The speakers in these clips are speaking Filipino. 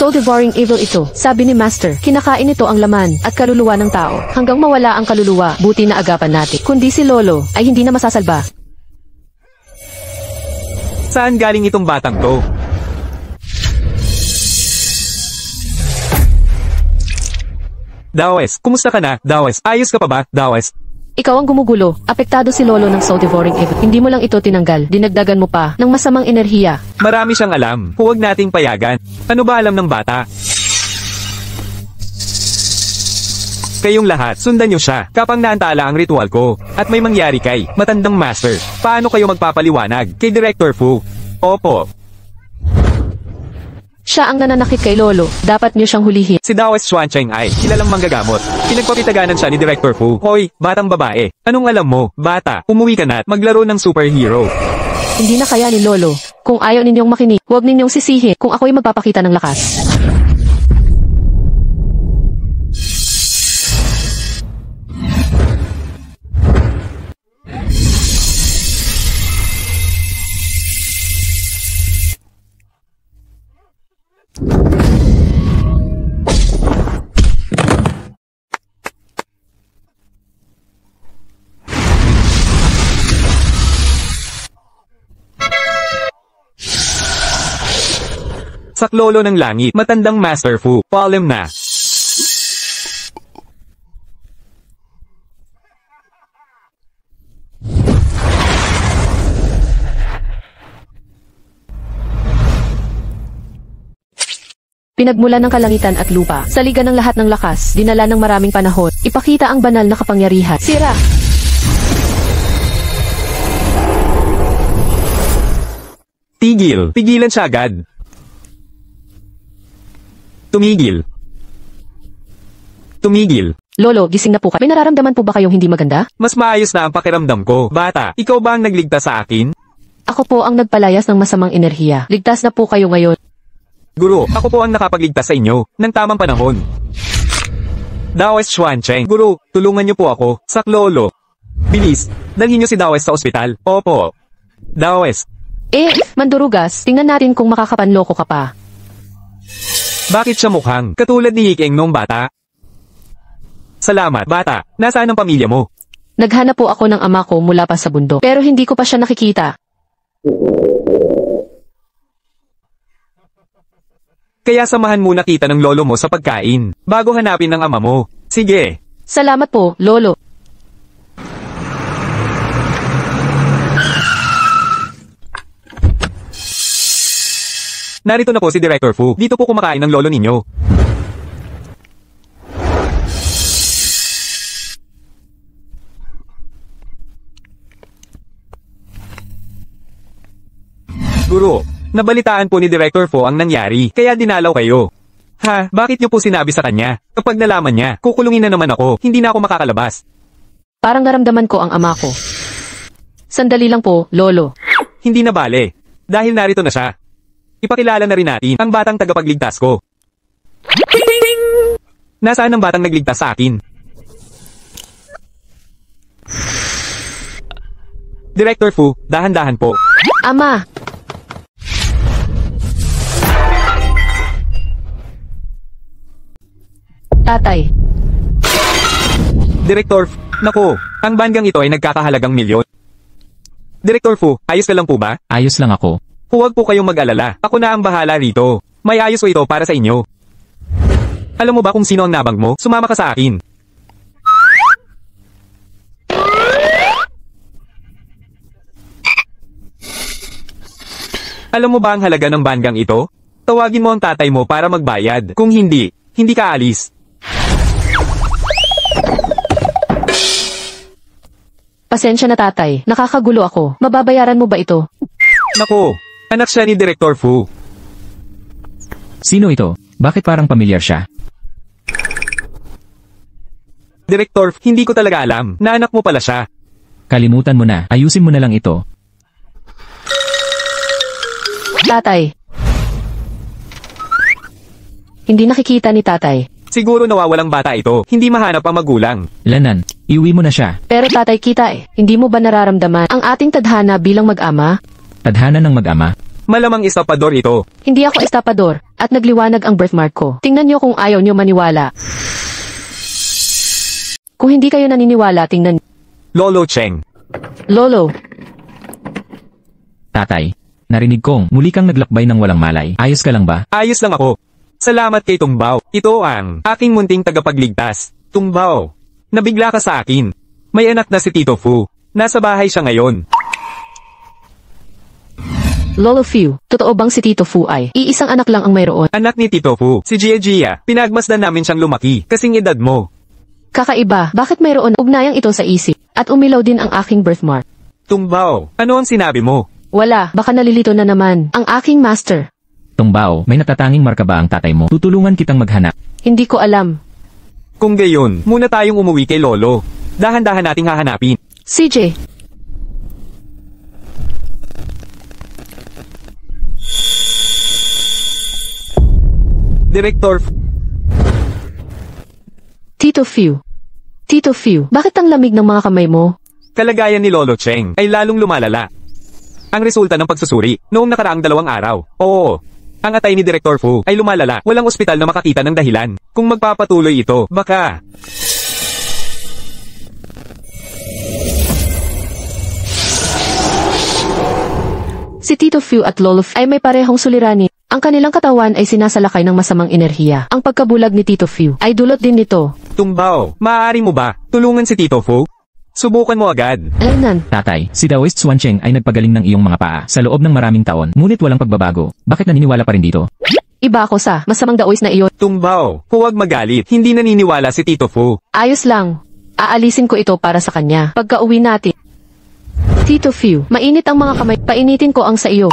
Soul devouring evil ito, sabi ni Master. Kinakain ito ang laman at kaluluwa ng tao. Hanggang mawala ang kaluluwa, buti na agapan natin. Kundi si Lolo ay hindi na masasalba. Saan galing itong batang to? Dawes, kumusta ka na? Dawes, ayos ka pa ba? Dawes? Ikaw ang gumugulo. Apektado si Lolo ng soul devouring evil. Hindi mo lang ito tinanggal. Dinagdagan mo pa ng masamang enerhiya. Marami siyang alam. Huwag nating payagan. Ano ba alam ng bata? Kayong lahat, sundan niyo siya. Kapag naantala ang ritual ko, at may mangyari kay matandang master, paano kayo magpapaliwanag kay Director Fu? Opo. Siya ang nananakit kay Lolo. Dapat niyo siyang hulihin. Si Dawes Xuancheng ay kilalang manggagamot. Pinagpapitaganan siya ni Director Fu. Hoy, batang babae. Anong alam mo? Bata, umuwi ka na at maglaro ng superhero. Hindi na kaya ni Lolo. Kung ayaw ninyong makinig, huwag ninyong sisihin kung ako'y magpapakita ng lakas. Saklolo ng langit, matandang Master Fu, paalam na. Pinagmulan ng kalangitan at lupa, saligan ng lahat ng lakas, dinala ng maraming panahon, ipakita ang banal na kapangyarihan. Sira! Tigil, tigilan siya agad. Tumigil. Tumigil. Lolo, gising na po kayo. May nararamdaman po ba kayong hindi maganda? Mas maayos na ang pakiramdam ko. Bata, ikaw ba ang nagligtas sa akin? Ako po ang nagpalayas ng masamang enerhiya. Ligtas na po kayo ngayon. Guro, ako po ang nakapagligtas sa inyo, ng tamang panahon. Dawes Xuancheng. Guro, tulungan niyo po ako, Saklolo. Bilis, dalhin niyo si Dawes sa ospital. Opo. Dawes. Mandurugas, tingnan natin kung makakapanloko ka pa. Bakit siya mukhang katulad ni Yikeng noong bata? Salamat, bata. Nasaan ang pamilya mo? Naghanap po ako ng ama ko mula pa sa bundok. Pero hindi ko pa siya nakikita. Kaya samahan muna kita ng lolo mo sa pagkain, bago hanapin ng ama mo. Sige. Salamat po, Lolo. Narito na po si Director Fu. Dito po kumakain ng lolo ninyo. Guro, nabalitaan po ni Director Fu ang nangyari, kaya dinalaw kayo. Ha, bakit niyo po sinabi sa kanya? Kapag nalaman niya, kukulungin na naman ako, hindi na ako makakalabas. Parang naramdaman ko ang ama ko. Sandali lang po, Lolo. Hindi na bale. Dahil narito na siya. Ipakilala na rin natin ang batang tagapagligtas ko. Nasaan ang batang nagligtas sa akin? Director Fu, dahan-dahan po. Ama! Tatay. Director Fu, naku, ang bandgang ito ay nagkakahalagang milyon. Director Fu, ayos ka lang po ba? Ayos lang ako. Huwag po kayong mag-alala. Ako na ang bahala rito. May ayos ko ito para sa inyo. Alam mo ba kung sino ang nabang mo? Sumama ka sa akin. Alam mo ba ang halaga ng bandgang ito? Tawagin mo ang tatay mo para magbayad. Kung hindi, hindi ka alis. Pasensya na tatay. Nakakagulo ako. Mababayaran mo ba ito? Naku, anak siya ni Director Fu. Sino ito? Bakit parang pamilyar siya? Director, hindi ko talaga alam na anak mo pala siya. Kalimutan mo na. Ayusin mo na lang ito. Tatay. Hindi nakikita ni tatay. Siguro nawawalang bata ito. Hindi mahanap ang magulang. Lanan, iuwi mo na siya. Pero tatay kita Hindi mo ba nararamdaman ang ating tadhana bilang mag-ama? Tadhana ng mag-ama. Malamang estapador ito. Hindi ako estapador, at nagliwanag ang birthmark ko. Tingnan niyo kung ayaw niyo maniwala. Kung hindi kayo naniniwala, tingnan niyo. Lolo Cheng. Lolo, Tatay, narinig kong muli kang naglakbay ng walang malay. Ayos ka lang ba? Ayos lang ako. Salamat kay Tungbao. Ito ang aking munting tagapagligtas. Tungbao. Nabigla ka sa akin. May anak na si Tito Fu. Nasa bahay siya ngayon. Lolo Fu, totoo bang si Tito Fu ay iisang anak lang ang mayroon? Anak ni Tito Fu, si Gia. Pinagmasdan namin siyang lumaki, kasing edad mo. Kakaiba, bakit mayroon ugnayang ito sa isip? At umilaw din ang aking birthmark. Tungbao, ano ang sinabi mo? Wala, baka nalilito na naman ang aking master. Tungbao, may natatanging marka ba ang tatay mo? Tutulungan kitang maghanap. Hindi ko alam. Kung gayon, muna tayong umuwi kay Lolo. Dahan-dahan nating hahanapin. CJ, Director Tito Fu. Tito Fu, bakit ang lamig ng mga kamay mo? Kalagayan ni Lolo Cheng ay lalong lumalala. Ang resulta ng pagsusuri noong nakaraang 2 araw. Oo. Ang atay ni Director Fu ay lumalala. Walang ospital na makakita ng dahilan. Kung magpapatuloy ito, baka... Si Tito Fu at Lolo Fu ay may parehong suliranin. Ang kanilang katawan ay sinasalakay ng masamang enerhiya. Ang pagkabulag ni Tito Fu ay dulot din nito. Tungbao, maaari mo ba tulungan si Tito Fu? Subukan mo agad. Alam Tatay, si Daoist Xuancheng ay nagpagaling ng iyong mga paa sa loob ng maraming taon, ngunit walang pagbabago. Bakit naniniwala pa rin dito? iba ako sa masamang daois na iyon. Tungbao, huwag magalit. Hindi naniniwala si Tito Fu. Ayos lang. Aalisin ko ito para sa kanya. Pagka-uwi natin. Tito Fu, mainit ang mga kamay. Painitin ko ang sa iyo.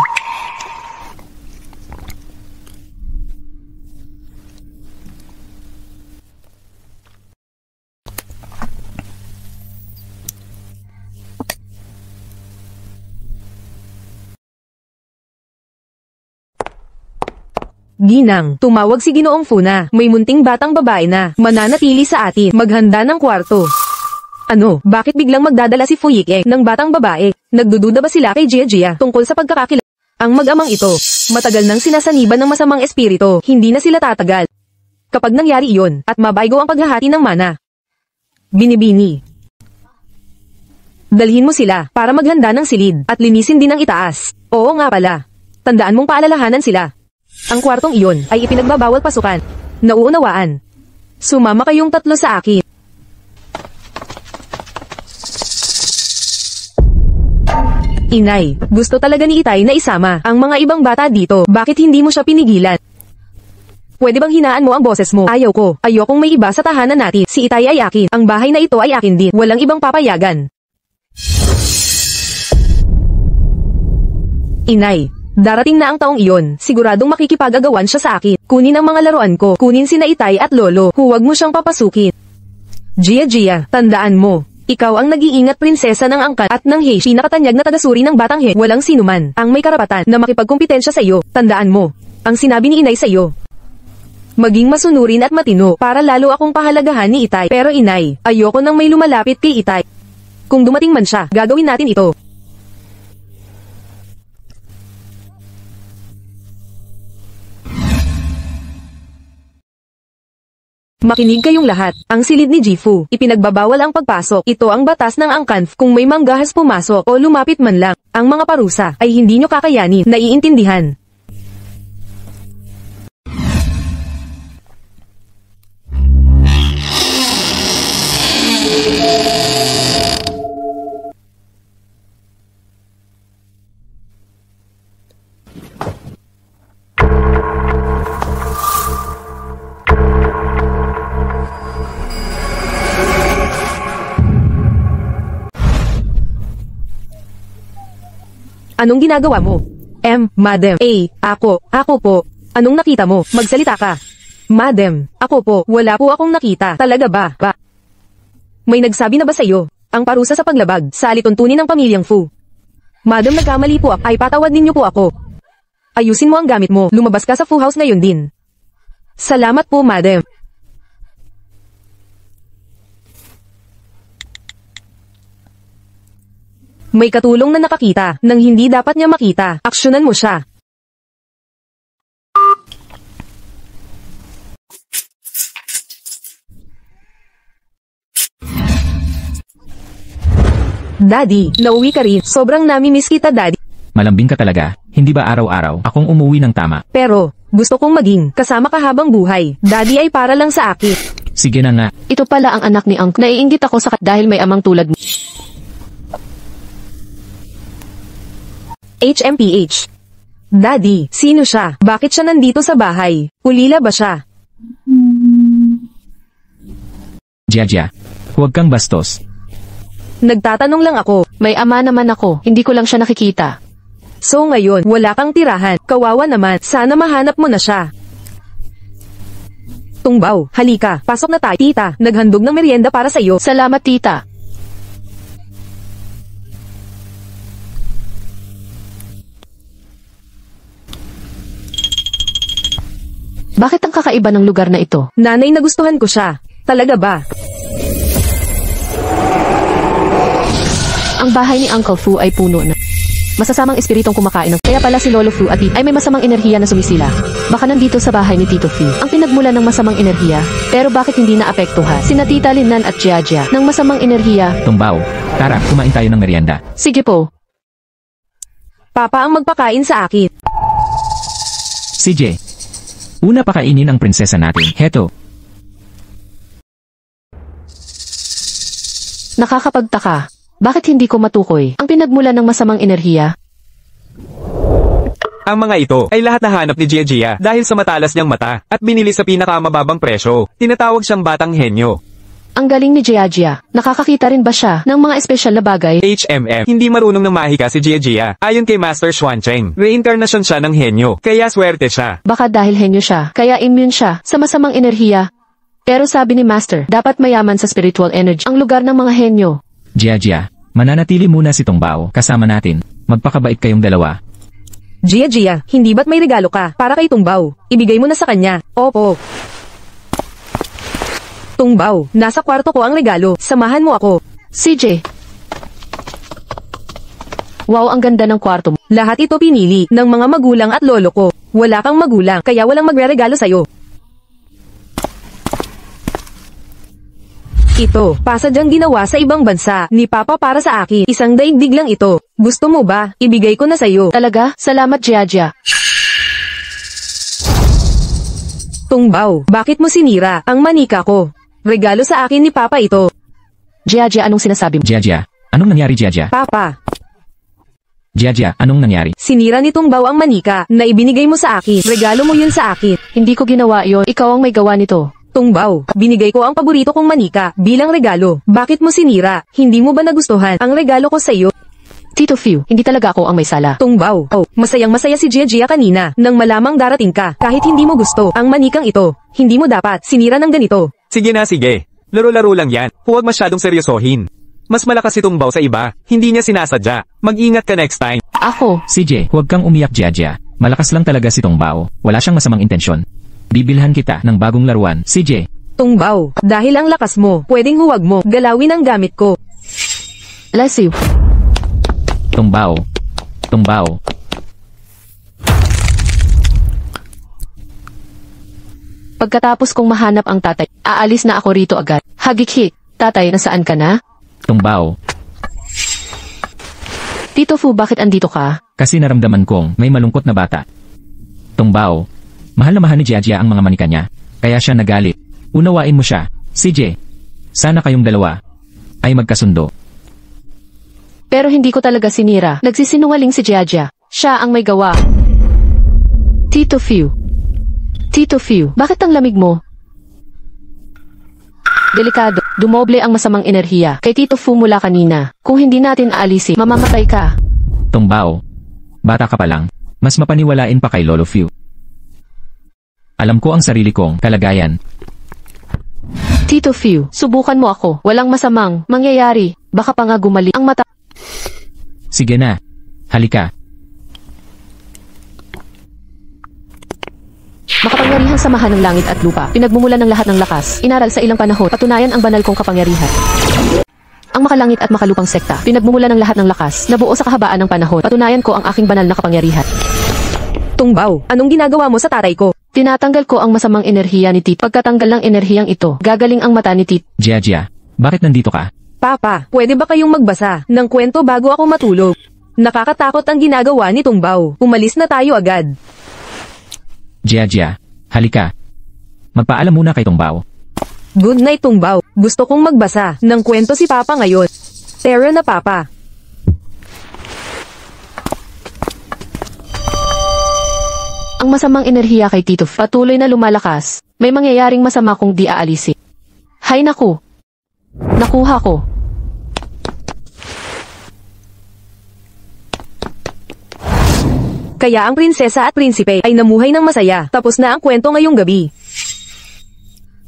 Ginang, tumawag si Ginoong Funa. May munting batang babae na mananatili sa atin. Maghanda ng kwarto. Ano, bakit biglang magdadala si Fuyike ng batang babae? Nagdududa ba sila kay Gia tungkol sa pagkakakilala? Ang mag-amang ito, matagal nang sinasaniban ng masamang espiritu. Hindi na sila tatagal. Kapag nangyari iyon, at mabaygo ang paghahati ng mana. Binibini. Dalhin mo sila para maghanda ng silid at linisin din ang itaas. Oo nga pala. Tandaan mong paalalahanan sila. Ang kwartong iyon ay ipinagbabawal pasukan. Nauunawaan. Sumama kayong 3 sa akin. Inay, gusto talaga ni Itay na isama ang mga ibang bata dito. Bakit hindi mo siya pinigilan? Pwede bang hinaan mo ang boses mo? Ayaw ko. Ayokong may iba sa tahanan natin. Si Itay ay akin. Ang bahay na ito ay akin din. Walang ibang papayagan. Inay, darating na ang taong iyon. Siguradong makikipag-agawan siya sa akin. Kunin ang mga laruan ko. Kunin sina Itay at Lolo. Huwag mo siyang papasukin. Gia, tandaan mo. Ikaw ang nag-iingat prinsesa ng angkan at ng Heishi na katanyag na tagasuri ng batang He. Walang sinuman ang may karapatan na makipagkumpetensya sa iyo. Tandaan mo. Ang sinabi ni Inay sa iyo. Maging masunurin at matino para lalo akong pahalagahan ni Itay. Pero Inay, ayoko nang may lumalapit kay Itay. Kung dumating man siya, gagawin natin ito. Makinig kayong lahat. Ang silid ni Gifu, ipinagbabawal ang pagpasok. Ito ang batas ng angkan. Kung may manggahas pumasok o lumapit man lang, ang mga parusa ay hindi nyo kakayanin. Naiintindihan. Anong ginagawa mo? Madam. Ako po. Anong nakita mo? Magsalita ka. Madam, ako po. Wala po akong nakita. Talaga ba? May nagsabi na ba sa iyo? Ang parusa sa paglabag sa alituntunin ng pamilyang Fu. Madam, nagkamali po ako. Ay patawad ninyo po ako. Ayusin mo ang gamit mo. Lumabas ka sa Fu House ngayon din. Salamat po, Madam. May katulong na nakakita nang hindi dapat niya makita. Aksyonan mo siya. Daddy, nauwi ka rin. Sobrang nami-miss kita, Daddy. Malambing ka talaga, hindi ba araw-araw akong umuwi ng tama? Pero, gusto kong maging kasama ka habang buhay. Daddy ay para lang sa akin. Sige na nga, Ito pala ang anak ni Unc. Naiinggit ako sa dahil may amang tulad mo. HMPH. Daddy, sino siya? Bakit siya nandito sa bahay? Ulila ba siya? Jiajia. Huwag kang bastos. Nagtatanong lang ako. May ama naman ako, hindi ko lang siya nakikita. So ngayon, wala kang tirahan. Kawawa naman, sana mahanap mo na siya. Tungbaw, halika, pasok na tayo. Tita, naghandog ng merienda para sa iyo. Salamat, tita. Bakit ang kakaiba ng lugar na ito? Nanay, nagustuhan ko siya. Talaga ba? Ang bahay ni Uncle Fu ay puno na masasamang espiritong kumakain ng kaya pala si Lolo Fu at Tito ay may masamang enerhiya na sumisila. Baka nandito sa bahay ni Tito Fu ang pinagmulan ng masamang enerhiya. Pero bakit hindi naapektuhan sina Tita Linnan at Jiajia ng masamang enerhiya? Tumbaw. Tara, kumain tayo ng merienda. Sige po. Papa ang magpakain sa akin. CJ. Una pakainin ang prinsesa natin. Heto. Nakakapagtaka. Bakit hindi ko matukoy ang pinagmulan ng masamang enerhiya? Ang mga ito ay lahat nahanap ni Jiajia dahil sa matalas niyang mata at binili sa pinakamababang presyo. Tinatawag siyang batang henyo. Ang galing ni Jiajia. Nakakakita rin ba siya ng mga espesyal na bagay? HMM. Hindi marunong ng mahika si Jiajia. Ayon kay Master Xuancheng, reincarnation siya ng henyo, kaya swerte siya. Baka dahil henyo siya, kaya immune siya sa masamang enerhiya. Pero sabi ni Master, dapat mayaman sa spiritual energy ang lugar ng mga henyo. Jiajia. Mananatili muna si Tongbao kasama natin. Magpakabait kayong dalawa. Gia, hindi ba't may regalo ka para kay Tungbaw? Ibigay mo na sa kanya. Opo. Tungbaw, nasa kwarto ko ang regalo. Samahan mo ako. CJ. Wow, ang ganda ng kwarto mo. Lahat ito pinili ng mga magulang at lolo ko. Wala kang magulang, kaya walang magre-regalo sa'yo. Ito, pasadyang ginawa sa ibang bansa ni Papa para sa akin. Isang daigdig lang ito. Gusto mo ba? Ibigay ko na sa'yo. Talaga? Salamat, Jiajia. Tungbaw, bakit mo sinira ang manika ko? Regalo sa akin ni Papa ito. Jiajia, anong sinasabi mo? Jiajia. Anong nangyari, Jiajia? Papa, Jiajia, anong nangyari? sinira ni Tungbaw ang manika na ibinigay mo sa akin. Regalo mo yun sa akin. Hindi ko ginawa yon. Ikaw ang may gawa nito. Tungbaw, binigay ko ang paborito kong manika bilang regalo. Bakit mo sinira? Hindi mo ba nagustuhan ang regalo ko sa iyo? Tito Fu, hindi talaga ako ang may sala. Tungbaw, masayang masaya si Gia kanina nang malamang darating ka. Kahit hindi mo gusto ang manikang ito, hindi mo dapat sinira ng ganito. Sige na, sige. Laro-laro lang yan. Huwag masyadong seryosohin. Mas malakas si Tumbaw sa iba. Hindi niya sinasadya. Mag-ingat ka next time. Ako. CJ, huwag kang umiyak, Jiajia. Malakas lang talaga si Tongbao. Wala siyang masamang intensyon. Bibilhan kita ng bagong laruan, CJ. Tungbaw, dahil ang lakas mo, pwedeng huwag mo galawin ang gamit ko. Lasiw. Tongbao. Tongbao. Pagkatapos kong mahanap ang tatay, aalis na ako rito agad. Hagik-hik. Tatay, nasaan ka na? Tongbao. Tito Fu, bakit andito ka? Kasi naramdaman kong may malungkot na bata. Tongbao. Mahal na mahal ni Jiajia ang mga manika niya. Kaya siya nagalit. Unawain mo siya, CJ. Sana kayong dalawa ay magkasundo. Pero hindi ko talaga sinira. Nagsisinungaling si Jiajia. Siya ang may gawa. Tito Fu. Tito Fu, bakit ang lamig mo? Delikado. Dumoble ang masamang enerhiya kay Tito Fu mula kanina. Kung hindi natin aalisin, mamamatay ka. Tongbao. Bata ka pa lang. Mas mapaniwalain pa kay Lolo Fu. Alam ko ang sarili kong kalagayan. Tito Fu, subukan mo ako. Walang masamang mangyayari. Baka pa nga gumali ang mata. Sige na. Halika. Makapangyarihang samahan ng langit at lupa. Pinagmumulan ng lahat ng lakas. Inaral sa ilang panahon. Patunayan ang banal kong kapangyarihan. Ang makalangit at makalupang sekta. Pinagmumulan ng lahat ng lakas. Nabuo sa kahabaan ng panahon. Patunayan ko ang aking banal na kapangyarihan. Tungbaw, anong ginagawa mo sa tatay ko? Tinatanggal ko ang masamang enerhiya ni Tit. Pagkatanggal ng enerhiyang ito, gagaling ang mata ni Tit. Jiajia, bakit nandito ka? Papa, pwede ba kayong magbasa ng kwento bago ako matulog? Nakakatakot ang ginagawa ni Tungbao. Umalis na tayo agad. Jia, halika. Magpaalam muna kay Tungbao. Good night, Tungbao. Gusto kong magbasa ng kwento si Papa ngayon. Tara na, Papa. Ang masamang enerhiya kay Tito patuloy na lumalakas. May mangyayaring masama kung di aalisin. Hay naku. Nakuha ko. Kaya ang prinsesa at prinsipe ay namuhay ng masaya. Tapos na ang kwento ngayong gabi.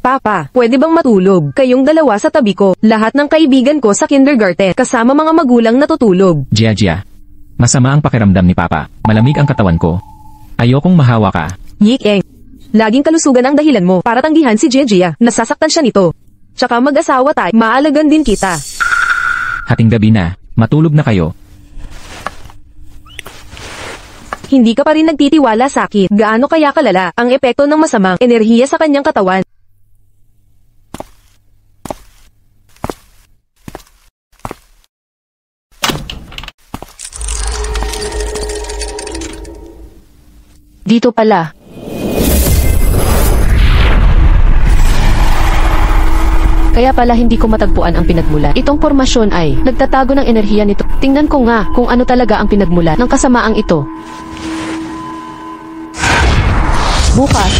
Papa, pwede bang matulog? Kayong dalawa sa tabi ko. Lahat ng kaibigan ko sa kindergarten kasama mga magulang natutulog. Jia, masama ang pakiramdam ni Papa. Malamig ang katawan ko. Ayokong mahawa ka. Yik-eng. Laging kalusugan ang dahilan mo para tanggihan si Jia. Nasasaktan siya nito. Tsaka mag-asawa tayo, maalagan din kita. Hating gabi na, matulog na kayo. Hindi ka pa rin nagtitiwala sa akin. Gaano kaya kalala ang epekto ng masamang enerhiya sa kanyang katawan? Dito pala. Kaya pala hindi ko matagpuan ang pinagmulan. Itong formasyon ay nagtatago ng enerhiya nito. Tingnan ko nga kung ano talaga ang pinagmulan ng kasamaang ito. Bukas.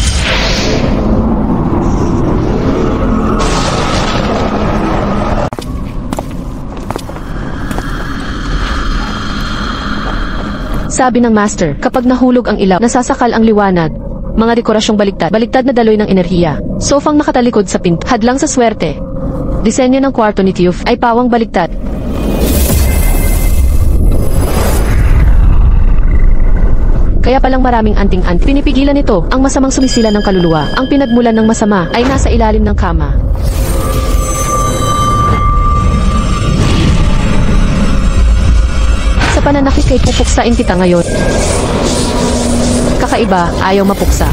Sabi ng master, kapag nahulog ang ilaw, nasasakal ang liwanag. Mga dekorasyong baliktad na daloy ng enerhiya. Sofang nakatalikod sa pinto, hadlang sa swerte. Disenyo ng kwarto ni Tiyuf ay pawang baliktad. Kaya palang maraming anting-anting. Pinipigilan nito ang masamang sumisila ng kaluluwa. Ang pinagmulan ng masama ay nasa ilalim ng kama. Sa pananakit kay pupuksain kita ngayon. Kakaiba, ayaw mapuksa.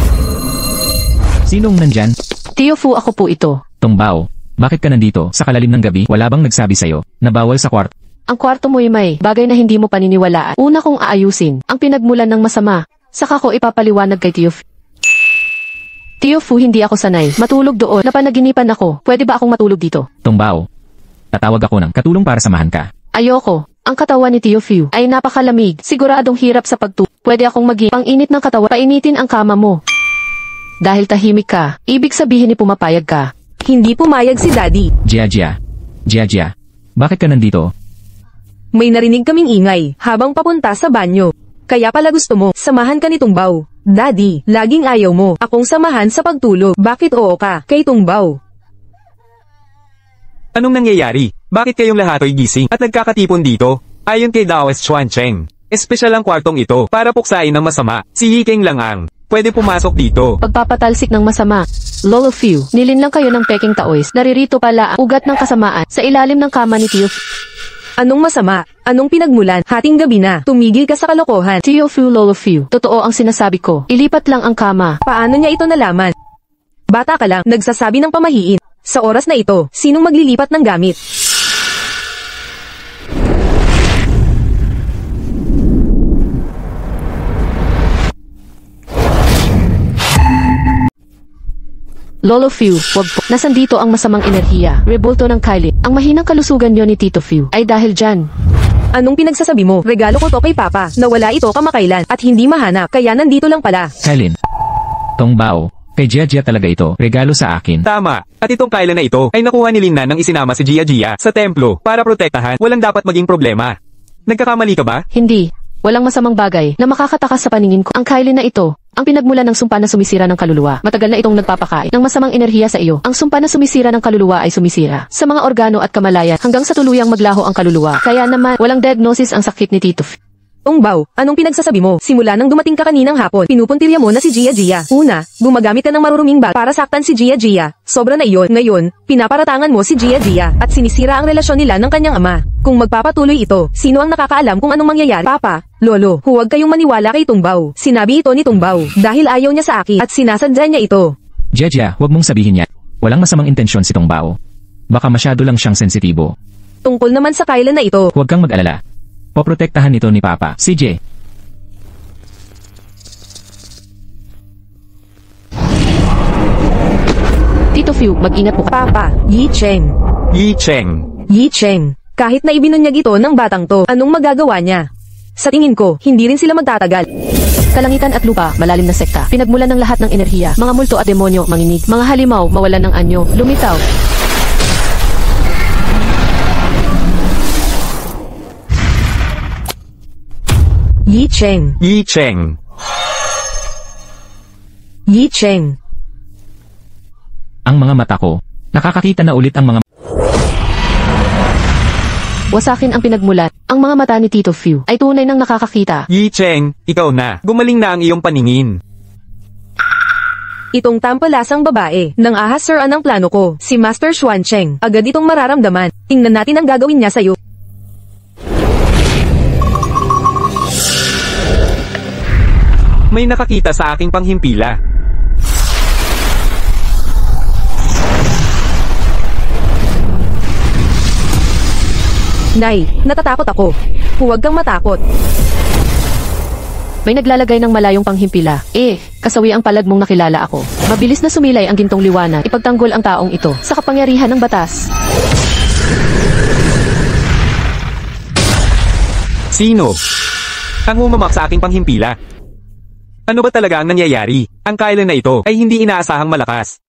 Sinong nandyan? Tiyufu, ako po ito. Tungbao, bakit ka nandito? Sa kalalim ng gabi, wala bang nagsabi sa'yo na bawal sa kwarto? Ang kwarto mo'y may bagay na hindi mo paniniwalaan. Una kong aayusin ang pinagmulan ng masama. Saka ko ipapaliwanag kay Tiyufu. Tiyufu, hindi ako sanay. Matulog doon. Napanaginipan ako. Pwede ba akong matulog dito? Tungbao, tatawag ako ng katulong para samahan ka. Ayoko. Ang katawan ni Tiyufu ay napakalamig. Siguradong hirap sa pagtulog. Pwede akong maging pang-init ng katawan. Painitin ang kama mo. Dahil tahimik ka, ibig sabihin ni pumapayag ka. Hindi pumayag si Daddy. Jia, bakit ka nandito? May narinig kaming ingay habang papunta sa banyo. Kaya pala gusto mo, samahan ka ni Tungbao. Daddy, laging ayaw mo akong samahan sa pagtulog. Bakit oo ka kay Tungbao? Anong nangyayari? Bakit kayong lahat ay gising at nagkakatipon dito? Ayon kay Daoist Xuancheng, espesyal ang kwartong ito para puksain ng masama. Si Yikeng lang ang pwede pumasok dito. Pagpapatalsik ng masama. Lolo Fiu, nilinlang kayo ng peking taoist. Naririto pala ang ugat ng kasamaan sa ilalim ng kama ni Tiyufu. Anong masama? Anong pinagmulan? Hating gabi na. Tumigil ka sa kalokohan. Tiyufu, Lolo Fiu, totoo ang sinasabi ko. Ilipat lang ang kama. Paano niya ito nalaman? Bata ka lang, nagsasabi ng pamahiin. Sa oras na ito, sinong maglilipat ng gamit? Lolo Fiu, wag po. Nasandito ang masamang enerhiya. Rebulto ng Kylie. Ang mahinang kalusugan niyo ni Tito Fiu ay dahil dyan. Anong pinagsasabi mo? Regalo ko to kay Papa. Nawala ito kamakailan at hindi mahanap. Kaya nandito lang pala. Kailin. Tungbao, kay Jia talaga ito. Regalo sa akin. Tama. At itong kailan na ito ay nakuha ni Linna nang isinama si Jia sa templo para protektahan. Walang dapat maging problema. Nagkakamali ka ba? Hindi. Walang masamang bagay na makakatakas sa paningin ko. Ang Kylie na ito, ang pinagmulan ng sumpa na sumisira ng kaluluwa. Matagal na itong nagpapakain ng masamang enerhiya sa iyo. Ang sumpa na sumisira ng kaluluwa ay sumisira sa mga organo at kamalayan hanggang sa tuluyang maglaho ang kaluluwa. Kaya naman, walang diagnosis ang sakit ni Tito. Tungbao, anong pinagsasabi mo? Simula nang dumating ka kaninang hapon, pinupuntirya mo na si Jia. Una, gumagamit ka ng maruruming bag para saktan si Jia. Sobra na iyon. Ngayon, pinaparatangan mo si Jia at sinisira ang relasyon nila ng kanyang ama. Kung magpapatuloy ito, sino ang nakakaalam kung anong mangyayari? Papa, Lolo, huwag kayong maniwala kay Tungbao. Sinabi ito ni Tungbao dahil ayaw niya sa akin at sinasadya niya ito. Jia, huwag mong sabihin yan. Walang masamang intensyon si Tungbao. Baka masyado lang siyang sensitibo. Tungkol naman sa kailan na ito. Huwag kang mag-alala. Poprotektahan ito ni Papa, CJ. Tito Fu, mag-ingat po ka. Papa, Yi Cheng. Yi Cheng. Yi Cheng. Kahit na ibinunyag ito ng batang to, anong magagawa niya? Sa tingin ko, hindi rin sila magtatagal. Kalangitan at lupa, malalim na sekta. Pinagmulan ng lahat ng enerhiya. Mga multo at demonyo, manginig. Mga halimaw, mawalan ng anyo. Lumitaw. Yi Cheng. Yi Cheng. Yi Cheng. Ang mga mata ko, nakakakita na ulit ang mga Wasakin ang pinagmulan. Ang mga mata ni Tito Fu ay tunay nang nakakakita. Yi Cheng, ikaw na. Gumaling na ang iyong paningin. Itong tampalasang babae, nang ahasuran ang plano ko, si Master Xuan Cheng, agad itong mararamdaman. Tingnan natin ang gagawin niya sa'yo. May nakakita sa aking panghimpila. Nay, natatakot ako. Huwag kang matakot. May naglalagay ng malayong panghimpila. Kasawi ang palad mong nakilala ako. Mabilis na sumilay ang gintong liwanag. Ipagtanggol ang taong ito sa kapangyarihan ng batas. Sino? Ang humamak sa aking panghimpila. Ano ba talaga ang nangyayari? Ang kailan na ito ay hindi inaasahang malakas.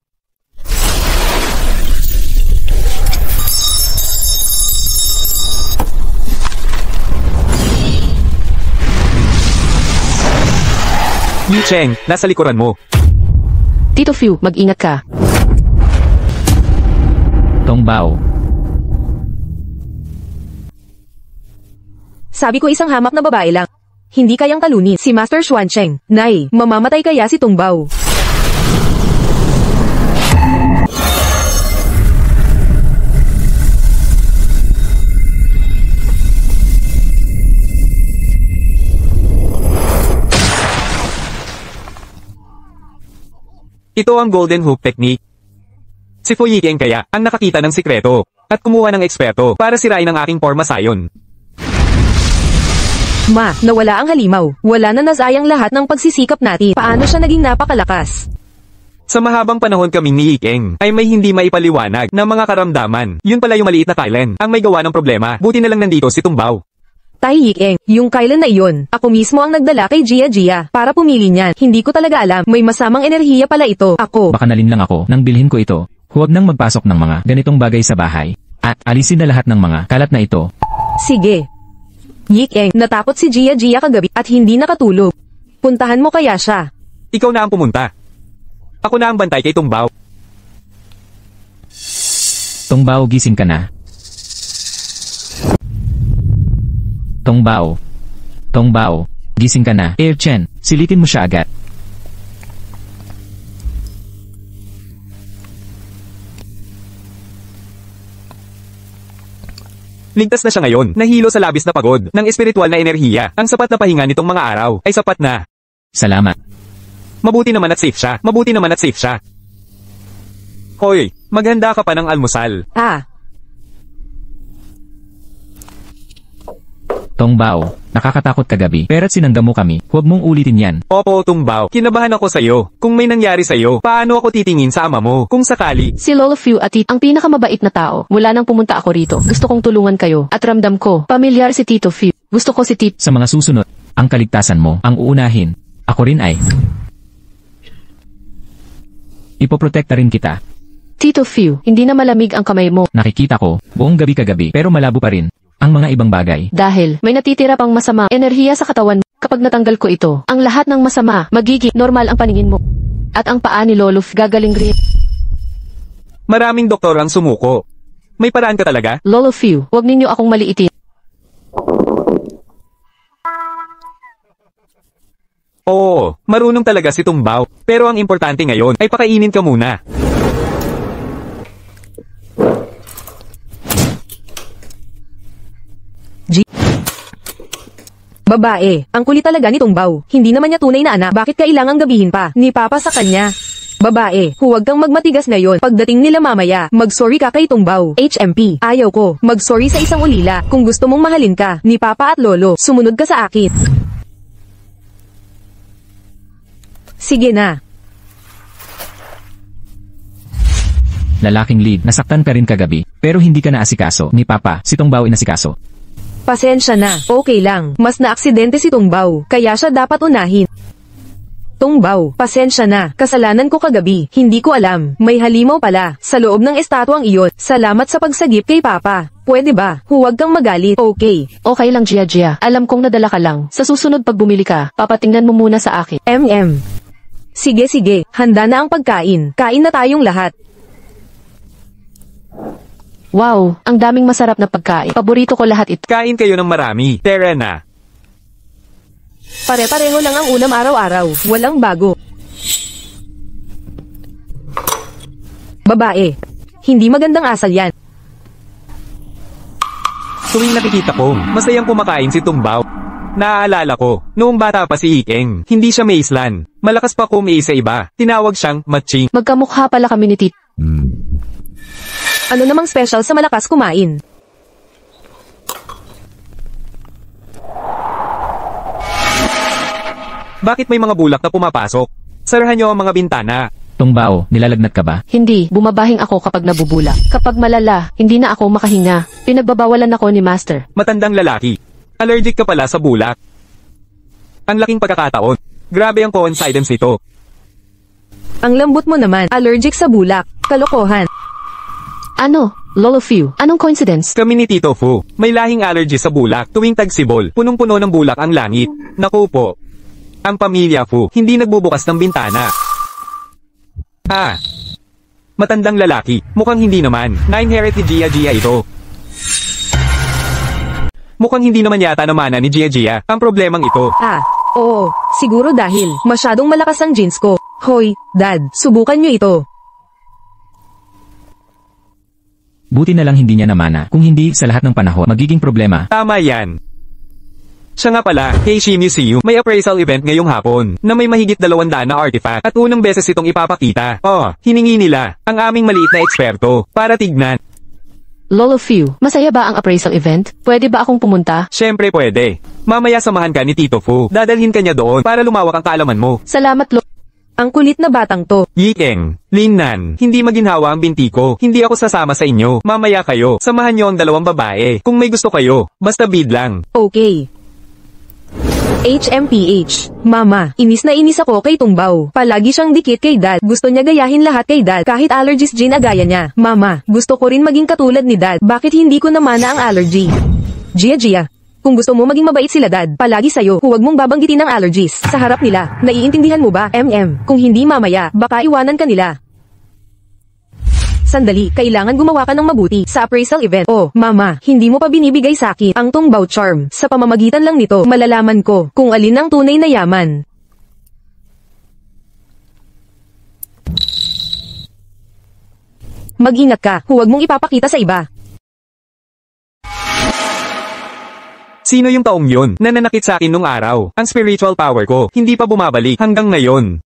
Yi Cheng, nasa likuran mo. Tito Fu, mag-ingat ka. Tong Bao. Sabi ko isang hamak na babae lang. Hindi kayang talunin si Master Xuan Cheng. Nay, mamamatay kaya si Tungbao. Ito ang Golden Hook Technique. Si Fu Yiqiang kaya ang nakakita ng sikreto at kumuha ng eksperto para sirain ang aking forma sayon. Ma, nawala ang halimaw. Wala na nasayang lahat ng pagsisikap natin. Paano siya naging napakalakas? Sa mahabang panahon kaming ni Yiqiang ay may hindi maipaliwanag na mga karamdaman. Yun pala yung maliit na Kailan ang may gawa ng problema. Buti na lang nandito si Tungbao. Tai Yiqiang, yung kailan na iyon, ako mismo ang nagdala kay Jia para pumili niyan. Hindi ko talaga alam, may masamang enerhiya pala ito. Ako. Baka nalin lang ako nang bilhin ko ito. Huwag nang magpasok ng mga ganitong bagay sa bahay. At alisin na lahat ng mga kalat na ito. Sige. Yiqiang, natakot si Jia kagabi at hindi nakatulog. Puntahan mo kaya siya. Ikaw na ang pumunta. Ako na ang bantay kay Tungbao. Tungbao, gising ka na. Tungbao. Tungbao, gising ka na. Chen, silipin mo siya agad. Ligtas na siya ngayon. Nahilo sa labis na pagod ng espiritual na enerhiya. Ang sapat na pahinga nitong mga araw ay sapat na. Salamat. Mabuti naman at safe siya. Mabuti naman at safe siya. Hoy, maghanda ka pa ng almusal. Tungbao, nakakatakot kagabi. Pera't sinanda mo kami. Huwag mong ulitin yan. Opo, Tungbao. Kinabahan ako sa'yo. Kung may nangyari sa'yo, paano ako titingin sa ama mo? Kung sakali. Si Lolo Fu at ang pinakamabait na tao. Mula nang pumunta ako rito, gusto kong tulungan kayo. At ramdam ko, pamilyar si Tito Fu. Gusto ko si Tito. Sa mga susunod, ang kaligtasan mo, ang uunahin. Ako rin ay. Ipoprotekta rin kita. Tito Fu, hindi na malamig ang kamay mo. Nakikita ko, buong gabi kagabi, pero malabo pa rin. Ang mga ibang bagay. Dahil, may natitira pang masama enerhiya sa katawan. Kapag natanggal ko ito, ang lahat ng masama, magiging normal ang paningin mo. At ang paa ni Lolo Fu gagaling rin. Maraming doktor ang sumuko. May paraan ka talaga? Lolo Fu, huwag ninyo akong maliitin. Oo, marunong talaga si Tungbao. Pero ang importante ngayon ay pakainin ka muna. Babae, ang kulit talaga ni Tungbao. Hindi naman niya tunay na anak. Bakit kailangang gabihin pa ni Papa sa kanya? Babae, huwag kang magmatigas ngayon. Pagdating nila mamaya, mag-sorry ka kay Tungbaw. HMP, ayaw ko. Mag-sorry sa isang ulila. Kung gusto mong mahalin ka, ni Papa at Lolo, sumunod ka sa akin. Sige na. Lalaking lead, nasaktan ka rin kagabi, pero hindi ka naasikaso. Ni Papa, si Tungbaw inasikaso. Pasensya na. Okay lang. Mas na-aksidente si Tungbaw, kaya siya dapat unahin. Tungbaw, pasensya na. Kasalanan ko kagabi. Hindi ko alam. May halimaw pala sa loob ng estatwang iyon. Salamat sa pagsagip kay Papa. Pwede ba? Huwag kang magalit. Okay. Okay lang, Gia. Alam kong nadala ka lang. Sa susunod pag bumili ka, papatingnan mo muna sa akin. Sige. Handa na ang pagkain. Kain na tayong lahat. Wow, ang daming masarap na pagkain. Paborito ko lahat ito. Kain kayo ng marami. Tara na. Pare-pareho lang ang ulam araw-araw. Walang bago. Babae. Hindi magandang asal yan. Tuwing nakikita ko, masayang kumakain si Tungbaw. Naaalala ko, noong bata pa si Ikeng, hindi siya maislan. Malakas pa kumain sa iba. Tinawag siyang matching. Magkamukha pala kami ni Tito. Ano namang special sa malakas kumain? Bakit may mga bulak na pumapasok? Sarahan niyo ang mga bintana. Tungbaw, nilalagnat ka ba? Hindi, bumabahing ako kapag nabubula. Kapag malala, hindi na ako makahinga. Pinagbabawalan ako ni Master. Matandang lalaki. Allergic ka pala sa bulak. Ang laking pagkakataon. Grabe ang coincidence nito. Ang lambot mo naman, allergic sa bulak. Kalokohan. Ano? Lolo Few, anong coincidence? Kami ni Tito Fu, may lahing allergy sa bulak. Tuwing tagsibol, punong-puno ng bulak ang langit. Naku po. Ang pamilya Fu, hindi nagbubukas ng bintana. Matandang lalaki. Mukhang hindi naman. Na-inherit ni Gia ito. Mukhang hindi naman yata namana ni Gia ang problemang ito. Oo. Siguro dahil masyadong malakas ang jeans ko. Hoy, Dad, subukan nyo ito. Buti na lang hindi niya namana. Kung hindi, sa lahat ng panahon, magiging problema. Tama yan. Siya nga pala, Keishi Museum, may appraisal event ngayong hapon, na may mahigit 200 na artifact, at unang beses itong ipapakita. Hiningi nila, ang aming maliit na eksperto, para tignan. Lolo Few, masaya ba ang appraisal event? Pwede ba akong pumunta? Siyempre pwede. Mamaya samahan ka ni Tito Fu, dadalhin ka niya doon, para lumawak ang kaalaman mo. Salamat, Ang kulit na batang to. Yikeng, Linnan, hindi maginhawa ang binti ko, hindi ako sasama sa inyo, mamaya kayo, samahan niyo ang dalawang babae, kung may gusto kayo, basta bid lang. Okay. HMPH. Mama, inis na inis ako kay Tungbaw. Palagi siyang dikit kay Dad. Gusto niya gayahin lahat kay Dad kahit allergies gene agaya niya. Mama, gusto ko rin maging katulad ni Dad. Bakit hindi ko namana ang allergy? Gia. Kung gusto mo maging mabait sila Dad, palagi sa'yo, huwag mong babanggitin ang allergies. Sa harap nila, naiintindihan mo ba? Kung hindi mamaya, baka iwanan ka nila. Sandali, kailangan gumawa ka ng mabuti sa appraisal event. Mama, hindi mo pa binibigay sa akin ang Tungbaw charm. Sa pamamagitan lang nito, malalaman ko kung alin ang tunay na yaman. Mag-ingat ka, huwag mong ipapakita sa iba. Sino yung taong yun na nanakit sa akin nung araw? Ang spiritual power ko, hindi pa bumabalik hanggang ngayon.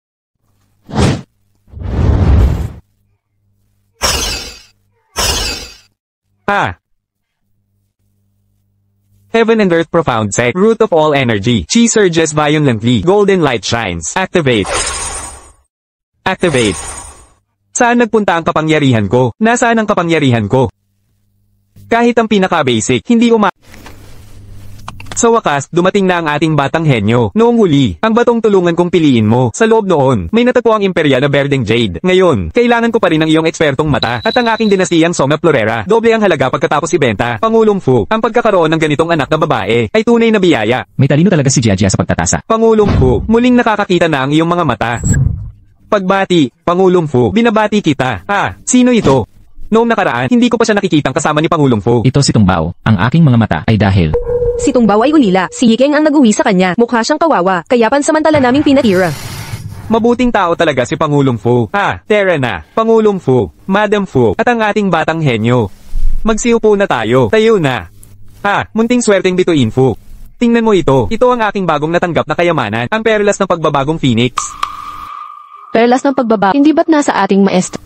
Heaven and earth profound sect, root of all energy. Chi surges violently, golden light shines. Activate. Saan nagpunta ang kapangyarihan ko? Nasaan ang kapangyarihan ko? Kahit ang pinaka-basic, hindi Sa wakas, dumating na ang ating batang henyo. Noong huli, ang batong tulungan kong piliin mo. Sa loob noon, may natagpo ang imperya na Berdeng Jade. Ngayon, kailangan ko pa rin ng iyong ekspertong mata. At ang aking dinastiyang Soma Florera. Doble ang halaga pagkatapos ibenta. Pangulong Fu, ang pagkakaroon ng ganitong anak na babae, ay tunay na biyaya. May talino talaga si Gia sa pagtatasa. Pangulong Fu, muling nakakakita na ang iyong mga mata. Pagbati, Pangulong Fu, binabati kita. Sino ito? Noong nakaraan, hindi ko pa siya nakikitang kasama ni Pangulong Fu. Ito si Tungbaw. Ang aking mga mata ay dahil Si Tungbaw ay ulila. Si Yikeng ang nag-uwi sa kanya. Mukha siyang kawawa. Kaya pansamantala naming pinatira. Mabuting tao talaga si Pangulong Fu. Tara na. Pangulong Fu, Madam Fu, at ang ating batang henyo. Magsiupo na tayo. Tayo na. Munting swerteng bituin Fu. Tingnan mo ito. Ito ang aking bagong natanggap na kayamanan. Ang perlas ng pagbabagong Phoenix. Perlas ng pagbabago. Hindi ba't nasa ating maestro?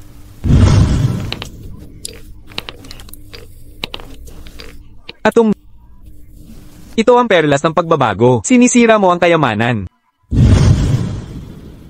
Ito ang perlas ng pagbabago. Sinisira mo ang kayamanan.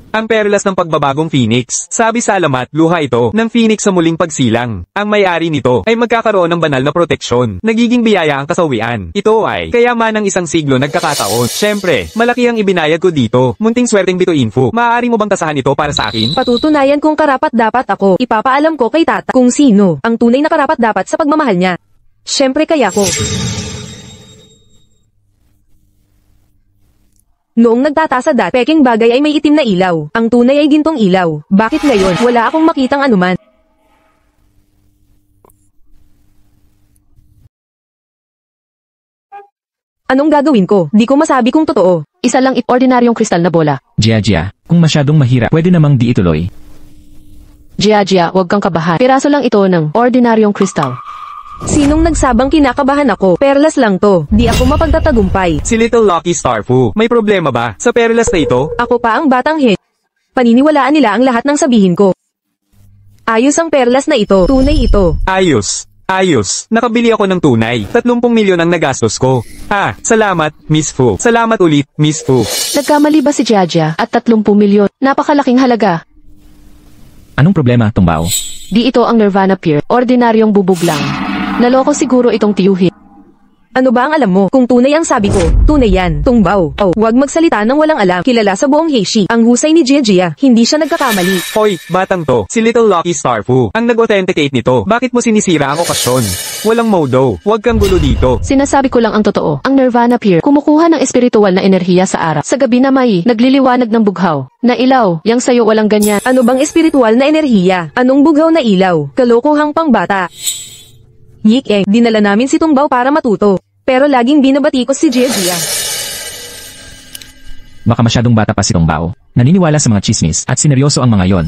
Ang perlas ng pagbabagong Phoenix. Sabi sa alamat, luha ito ng Phoenix sa muling pagsilang. Ang may-ari nito ay magkakaroon ng banal na proteksyon. Nagiging biyaya ang kasawian. Ito ay kayamanang isang siglo nagkakataon. Syempre, malaki ang ibinayad ko dito. Munting swerteng bituin fu. Maaari mo bang tasahan ito para sa akin? Patutunayan kung karapat-dapat ako. Ipapaalam ko kay tata kung sino ang tunay na karapat-dapat sa pagmamahal niya. Syempre kaya ko. Noong nagtatasa peking bagay ay may itim na ilaw. Ang tunay ay gintong ilaw. Bakit ngayon wala akong makitang anuman? Anong gagawin ko? Di ko masabi kung totoo. Isa lang ordinaryong kristal na bola. Jia, kung masyadong mahirap, pwede namang di ituloy. Jia, huwag kang kabahan. Piraso lang ito ng ordinaryong kristal. Sinong nagsabang kinakabahan ako? Perlas lang to. Di ako mapagtatagumpay. Si Little Lucky Star Fu. May problema ba sa perlas na ito? Ako pa ang batang paniniwalaan nila ang lahat ng sabihin ko. Ayos ang perlas na ito. Tunay ito. Ayos. Nakabili ako ng tunay. 30 milyon ang nagastos ko. Salamat, Miss Fu. Salamat ulit, Miss Fu. Nagkamali ba si Jia at 30 milyon? Napakalaking halaga. Anong problema, Tungbao? Di ito ang Nirvana Pier. Ordinaryong bubog lang. Naloko siguro itong tiyuhin. Ano ba ang alam mo? Kung tunay ang sabi ko, tunay yan. Tungbao. Huwag magsalita ng walang alam. Kilala sa buong Heishi. Ang husay ni Jia. Hindi siya nagkakamali. Hoy, batang to. Si Little Lucky Star Fu. Ang nag-authenticate nito. Bakit mo sinisira ang okasyon? Walang modo. Huwag kang gulo dito. Sinasabi ko lang ang totoo. Ang Nirvana Pier, kumukuha ng espiritual na enerhiya sa araw. Sa gabi na may nagliliwanag ng bughaw. Na ilaw. Yang sayo walang ganyan. Ano bang espiritual na enerhiya? Anong bughaw na ilaw? Kalokohang pangbata. Yik dinala namin si Tungbao para matuto. Pero laging binabatikos si Jia. Baka masyadong bata pa si Tungbao. Naniniwala sa mga chismis at sineryoso ang mga yon.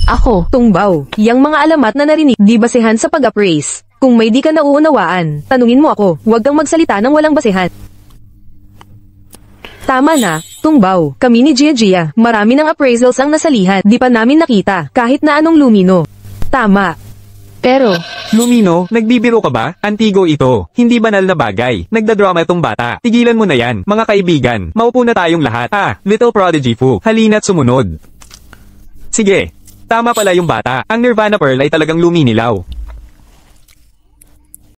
Ako. Tungbao, yang mga alamat na narinig, di basehan sa pag-appraise. Kung may di ka nauunawaan, tanungin mo ako, huwag kang magsalita ng walang basehan. Tama na, Tungbao, kami ni Jia, marami ng appraisals ang nasalihan, di pa namin nakita, kahit na anong lumino. Tama. Pero, Lumino, nagbibiro ka ba? Antigo ito. Hindi banal na bagay. Nagdadrama itong bata. Tigilan mo na yan, mga kaibigan. Maupo na tayong lahat. Little Prodigy Fu. Halina't sumunod. Sige. Tama pala yung bata. Ang Nirvana Pearl ay talagang luminilaw.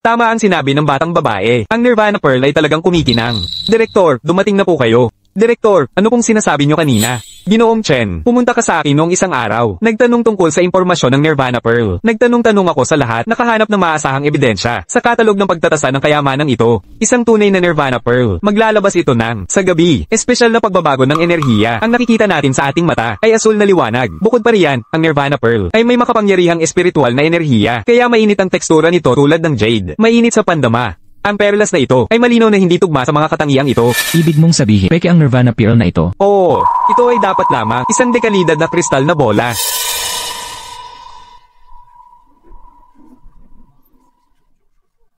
Tama ang sinabi ng batang babae. Ang Nirvana Pearl ay talagang kumikinang. Direktor, dumating na po kayo. Direktor, ano pong sinasabi nyo kanina? Ginoong Chen, pumunta ka sa akin noong isang araw. Nagtanong tungkol sa impormasyon ng Nirvana Pearl. Nagtanong-tanong ako sa lahat, nakahanap ng maasahang ebidensya sa katalog ng pagtatasa ng kayamanang ito. Isang tunay na Nirvana Pearl. Maglalabas ito sa gabi. Espesyal na pagbabago ng enerhiya. Ang nakikita natin sa ating mata ay asul na liwanag. Bukod pa riyan, ang Nirvana Pearl ay may makapangyarihang espiritual na enerhiya. Kaya mainit ang tekstura nito tulad ng jade. Mainit sa pandama. Ang perlas na ito ay malinaw na hindi tugma sa mga katangiang ito. Ibig mong sabihin, peke ang Nirvana Pearl na ito? Oo, ito ay dapat lamang isang dekalidad na kristal na bola.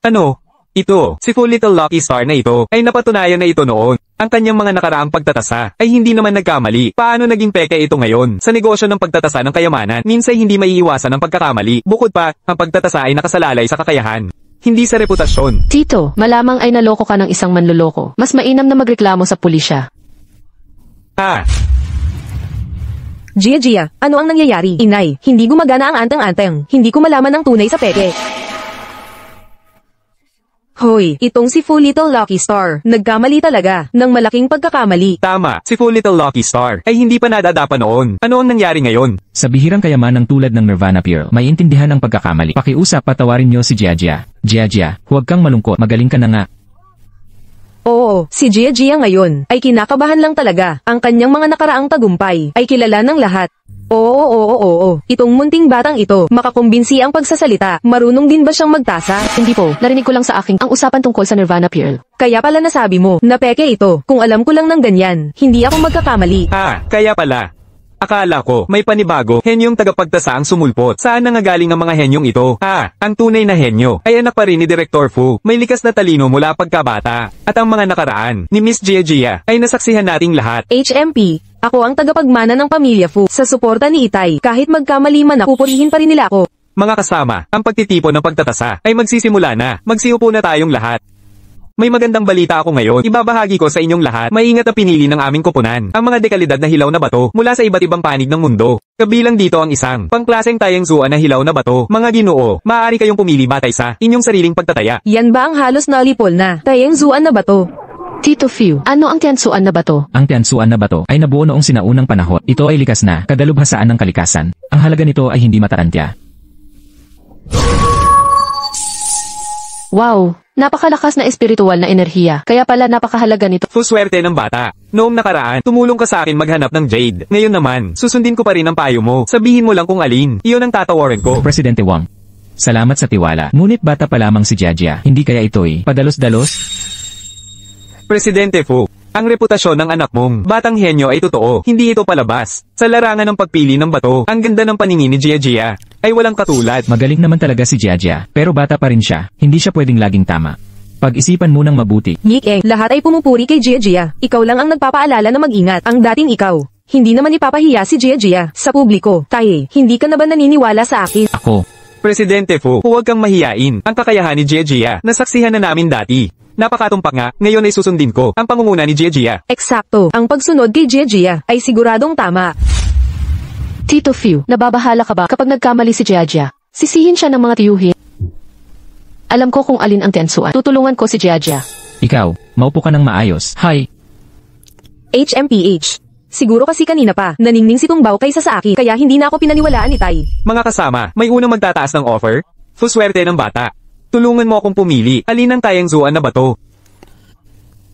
Ano? Ito, si Full Little Lucky Star na ito, ay napatunayan na ito noon. Ang kanyang mga nakaraang pagtatasa, ay hindi naman nagkamali. Paano naging peke ito ngayon? Sa negosyo ng pagtatasa ng kayamanan, minsan hindi maiiwasan ang pagkakamali. Bukod pa, ang pagtatasa ay nakasalalay sa kakayahan. Hindi sa reputasyon. Tito, malamang ay naloko ka ng isang manloloko. Mas mainam na magreklamo sa pulisya. Jia, ano ang nangyayari? Inay, hindi gumagana ang anteng-anteng. Hindi ko malaman ang tunay sa peke. Hoy, itong si Full Little Lucky Star. Nagkamali talaga, ng malaking pagkakamali. Tama, si Full Little Lucky Star ay hindi pa nadadapa noon. Ano ang nangyari ngayon? Sa bihirang kayamanang tulad ng Nirvana Pearl, may intindihan ang pagkakamali. Pakiusap, patawarin niyo si Jia. Jia, huwag kang malungkot, magaling ka na nga. Oo, si Jia ngayon, ay kinakabahan lang talaga. Ang kanyang mga nakaraang tagumpay, ay kilala ng lahat. Oo. Itong munting batang ito, makakumbinsi ang pagsasalita. Marunong din ba siyang magtasa? Hindi po, narinig ko lang sa aking ang usapan tungkol sa Nirvana Pearl. Kaya pala nasabi mo, na peke ito. Kung alam ko lang ng ganyan, hindi ako magkakamali. Kaya pala. Akala ko, may panibago, henyong tagapagtasa ang sumulpot. Saan nangagaling ang mga henyong ito? Ang tunay na henyo, ay anak pa rin ni Direktor Fu. May likas na talino mula pagkabata. At ang mga nakaraan, ni Miss Jia, ay nasaksihan nating lahat. HMP, Ako ang tagapagmana ng pamilya Fu. Sa suporta ni Itay, kahit magkamali man ako, pupurihin pa rin nila ako. Mga kasama, ang pagtitipon ng pagtatasa ay magsisimula na. Magsiupo na tayong lahat. May magandang balita ako ngayon. Ibabahagi ko sa inyong lahat. Maingat na pinili ng aming koponan ang mga dekalidad na hilaw na bato mula sa iba't ibang panig ng mundo. Kabilang dito ang isang pangklaseng tayang zuan na hilaw na bato. Mga Ginoo, maaari kayong pumili batay sa inyong sariling pagtataya. Yan ba ang halos nalipol na tayang zuan na bato? Tito Fu, ano ang tiyansuan na bato? Ang tiyansuan na bato ay nabuo noong sinaunang panahon. Ito ay likas na kadalubhasaan ng kalikasan. Ang halaga nito ay hindi matarantya. Wow! Napakalakas na espiritual na enerhiya, kaya pala napakahalaga nito. Swerte ng bata. Noong nakaraan, tumulong ka sa akin maghanap ng jade. Ngayon naman, susundin ko pa rin ang payo mo. Sabihin mo lang kung alin. Iyon ang tatawarin ko. Presidente Wang, salamat sa tiwala. Ngunit bata pa lamang si Jiajia. Hindi kaya ito'y padalos-dalos? Presidente Fu, ang reputasyon ng anak mong batang henyo ay totoo. Hindi ito palabas. Sa larangan ng pagpili ng bato, ang ganda ng paningin ni Jiajia ay walang katulad. Magaling naman talaga si Jiajia, pero bata pa rin siya. Hindi siya pwedeng laging tama. Pag-isipan mo ng mabuti. Yik lahat ay pumupuri kay Jiajia. Ikaw lang ang nagpapaalala na mag-ingat. Ang dating ikaw. Hindi naman ipapahiya si Jiajia sa publiko. Tae, hindi ka na ba naniniwala sa akin? Ako. Presidente Fu, huwag kang mahiyain. Ang kakayahan ni Jiajia, nasaksihan na namin dati. Napakatumpak nga, ngayon ay susundin ko ang pangunguna ni Jiajia. Eksakto. Ang pagsunod kay Jiajia ay siguradong tama. Tito Fu, nababahala ka ba kapag nagkamali si Jiajia? Sisihin siya ng mga tiyuhin. Alam ko kung alin ang tiyansuan. Tutulungan ko si Jiajia. Ikaw, maupo ka ng maayos. Hi. HMPH. Siguro kasi kanina pa, naningning si Tungbao kaysa sa akin, kaya hindi na ako pinaniwalaan ni Tay. Mga kasama, may unang magtataas ng offer? Swerte ng bata. Tulungan mo akong pumili. Alin ang tayang zuan na bato?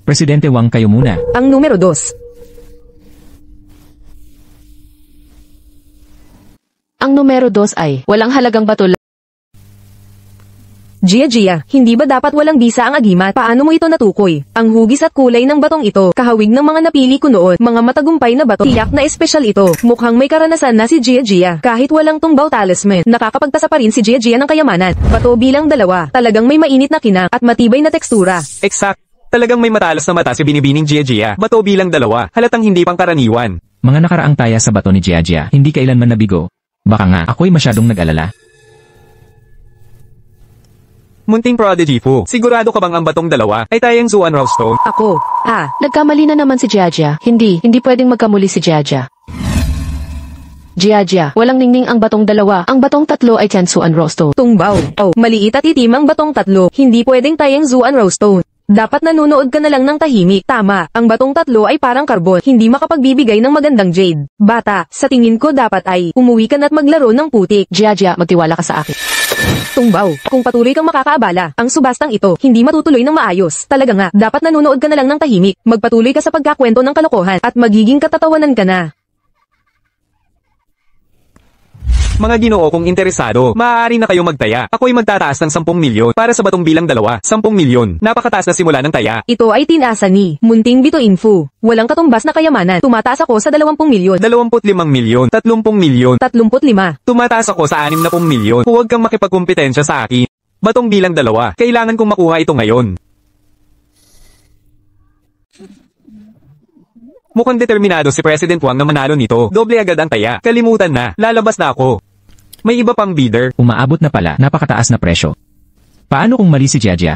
Presidente Wang, kayo muna. Ang numero 2. Ang numero 2 ay walang halagang bato. Jiajia, hindi ba dapat walang bisa ang agimat? Paano mo ito natukoy? Ang hugis at kulay ng batong ito, kahawig ng mga napili ko noon, mga matagumpay na bato. Tiyak na espesyal ito. Mukhang may karanasan na si Jiajia. Kahit walang Tungbao talisman, nakakapagtasa pa rin si Jiajia ng kayamanan. Bato bilang 2, talagang may mainit na kinang at matibay na tekstura. Exact. Talagang may matalas na mata si binibining Jiajia. Bato bilang 2, halatang hindi pangkaraniwan. Mga nakaraang taya sa bato ni Jiajia, hindi kailanman nabigo. Baka nga, ako'y masyadong nag-alala. Munting Prodigy Fu, sigurado ka bang ang batong 2 ay tayang zuan raw stone? Ako. Nagkamali na naman si Jiajia. Hindi pwedeng magkamuli si Jiajia. Jiajia, walang ningning ang batong 2. Ang batong 3 ay tiyansuan raw stone. Tungbao. Maliit at itim ang batong 3. Hindi pwedeng tayang zuan raw stone. Dapat nanonood ka na lang ng tahimik. Tama, ang batong 3 ay parang karbon, hindi makapagbibigay ng magandang jade. Bata, sa tingin ko dapat ay umuwi ka na't maglaro ng putik. Jiajia, magtiwala ka sa akin. Tungbao, kung patuloy kang makakaabala, ang subastang ito hindi matutuloy ng maayos. Talaga nga, dapat nanonood ka na lang ng tahimik. Magpatuloy ka sa pagkakwento ng kalokohan at magiging katatawanan ka na. Mga Ginoo, kung interesado, maaari na kayong magtaya. Ako'y magtataas ng 10 milyon para sa batong bilang 2. 10 milyon. Napakataas na simula ng taya. Ito ay tinasa ni Munting Bituin Fu. Walang katumbas na kayamanan. Tumataas ako sa 20 milyon. 25 milyon. 30 milyon. 35. Tumataas ako sa 60 milyon. Huwag kang makipagkumpetensya sa akin. Batong bilang 2. Kailangan kong makuha ito ngayon. Mukhang determinado si President Wang na manalo nito. Doble agad ang taya. Kalimutan na. Lalabas na ako. May iba pang bidder. Umaabot na pala, napakataas na presyo. Paano kung mali si Jiajia?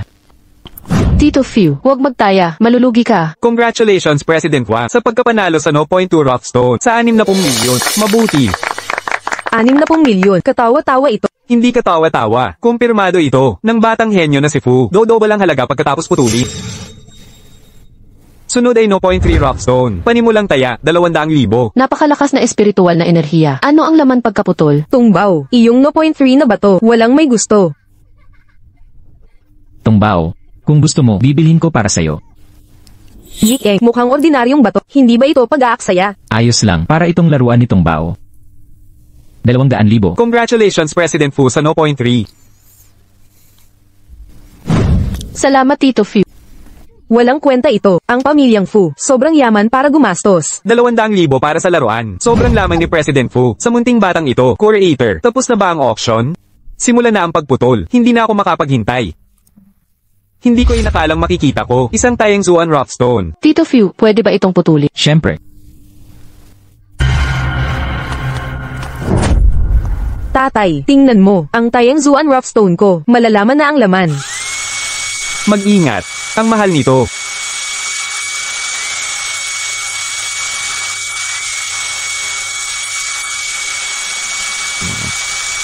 Tito Fu, huwag magtaya. Malulugi ka. Congratulations President Wang sa pagkapanalo sa 0.2 Rockstone sa 60 milyon. Mabuti. 60 milyon. Katawa-tawa ito. Hindi katawa-tawa. Kumpirmado ito ng batang henyo na si Fu. Dodobo lang halaga pagkatapos putuli. Sunod ay 0.3 Rockstone. Panimulang taya, 200,000. Napakalakas na espiritual na enerhiya. Ano ang laman pagkaputol? Tungbao, iyong 0.3 na bato, walang may gusto. Tungbao, kung gusto mo, bibilhin ko para sa'yo. Yik mukhang ordinaryong bato. Hindi ba ito pag-aaksaya? Ayos lang, para itong laruan ni Tungbao. 200,000. Congratulations President Fu sa 0.3. Salamat Tito Fu. Walang kwenta ito. Ang pamilyang Fu, sobrang yaman para gumastos. 200,000 para sa laruan. Sobrang lamang ni President Fu. Sa munting batang ito, Creator. Tapos na ba ang auction? Simula na ang pagputol. Hindi na ako makapaghintay. Hindi ko inakalang makikita ko. Isang tayang zuan Rockstone. Tito Fu, pwede ba itong putuli? Siyempre. Tatay, tingnan mo, ang Taiyang Zuan Rough-Stone ko, malalaman na ang laman. Mag-ingat. Ang mahal nito.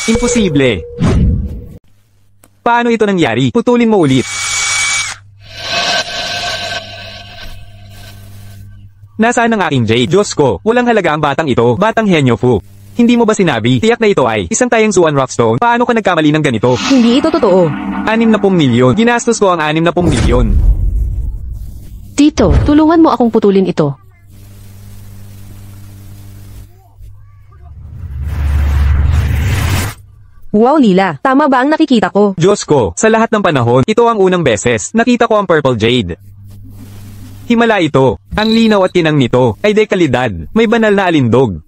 Imposible. Paano ito nangyari? Putulin mo ulit. Nasaan ang aking jade? Diyos ko, walang halaga ang batang ito. Batang henyo fu. Hindi mo ba sinabi, tiyak na ito ay isang Taiyang Zuan Rough-Stone? Paano ka nagkamali ng ganito? Hindi ito totoo. 60 milyon. Ginastos ko ang 60 milyon. Tito, tulungan mo akong putulin ito. Wow Lila, tama ba ang nakikita ko? Diyos ko, sa lahat ng panahon, ito ang unang beses. Nakita ko ang purple jade. Himala ito. Ang linaw at tinang nito ay dekalidad. May banal na alindog.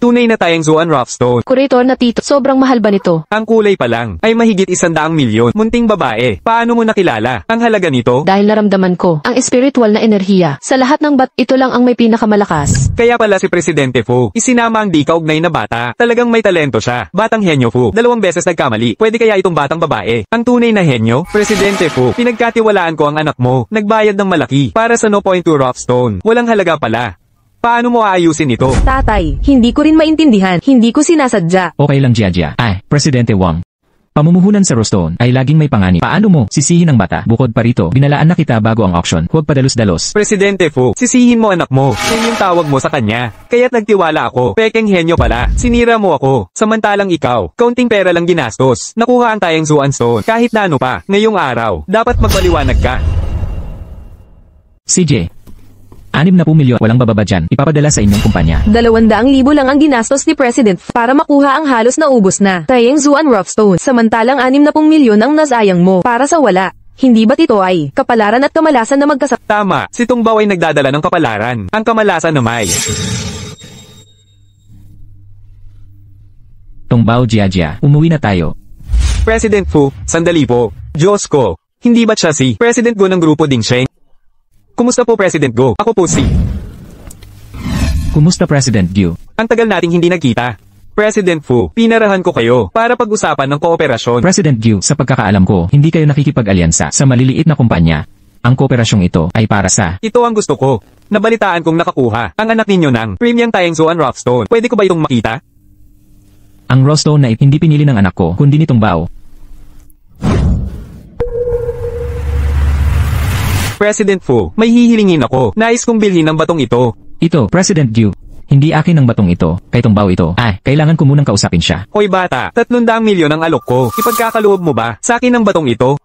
Tunay na Taiyang Zuan Rough-Stone. Kurator na tito, sobrang mahal ba nito? Ang kulay pa lang ay mahigit 100 milyon. Munting babae. Paano mo nakilala ang halaga nito? Dahil naramdaman ko, ang espiritual na enerhiya. Sa lahat ng ito lang ang may pinakamalakas. Kaya pala si Presidente Fu, isinama ang di kaugnay na bata. Talagang may talento siya. Batang henyo Fu. 2 beses nagkamali. Pwede kaya itong batang babae? Ang tunay na henyo? Presidente Fu, pinagkatiwalaan ko ang anak mo. Nagbayad ng malaki para sa 0.2 Rough-Stone. Walang halaga pala. Paano mo aayusin ito? Tatay, hindi ko rin maintindihan, hindi ko sinasadya. Okay lang Jia. Presidente Wang. Pamumuhunan sa Rough-Stone ay laging may panganib. Paano mo sisihin ang bata? Bukod pa rito, binalaan na kita bago ang auction. Huwag padalos-dalos. Presidente Fu, sisihin mo anak mo. Yan yung tawag mo sa kanya. Kaya't nagtiwala ako. Pekeng henyo pala. Sinira mo ako. Samantalang ikaw, kaunting pera lang ginastos. Nakuha ang Taiyang Zuan Stone. Kahit na ano pa, ngayong araw, dapat magpaliwanag ka. CJ. 60 milyon, walang bababa dyan. Ipapadala sa inyong kumpanya. 200,000 lang ang ginastos ni President para makuha ang halos na ubos na Taiyang Zuan Rough-Stone. Samantalang 60 milyon ang nasayang mo para sa wala. Hindi ba't ito ay kapalaran at kamalasan na magkasama? Tama, si Tungbaw ay nagdadala ng kapalaran. Ang kamalasan na may. Tungbao Jia, umuwi na tayo. President Fu, sandali po. Diyos ko, hindi ba't siya si President Go ng grupo Ding Sheng? Kumusta po President Go? Ako po si. Kumusta President Gu? Ang tagal nating hindi nagkita. President Fu, pinarahan ko kayo para pag-usapan ng kooperasyon. President Gu, sa pagkakaalam ko, hindi kayo nakikipag-alyansa sa maliliit na kumpanya. Ang kooperasyong ito ay para sa... Ito ang gusto ko. Nabalitaan kong nakakuha ang anak ninyo ng Premium Taiyang Zuan Rough-Stone. Pwede ko ba itong makita? Ang Rough-Stone na hindi pinili ng anak ko, kundi ni Tungbao. President Fu, may hihilingin ako. Nais kong bilhin ang batong ito. Ito, President Gu. Hindi akin ang batong ito. Kay Tungbao ito. Kailangan ko munang kausapin siya. Hoy bata, 300 milyon ang alok ko. Ipagkakaloob mo ba sa akin ang batong ito?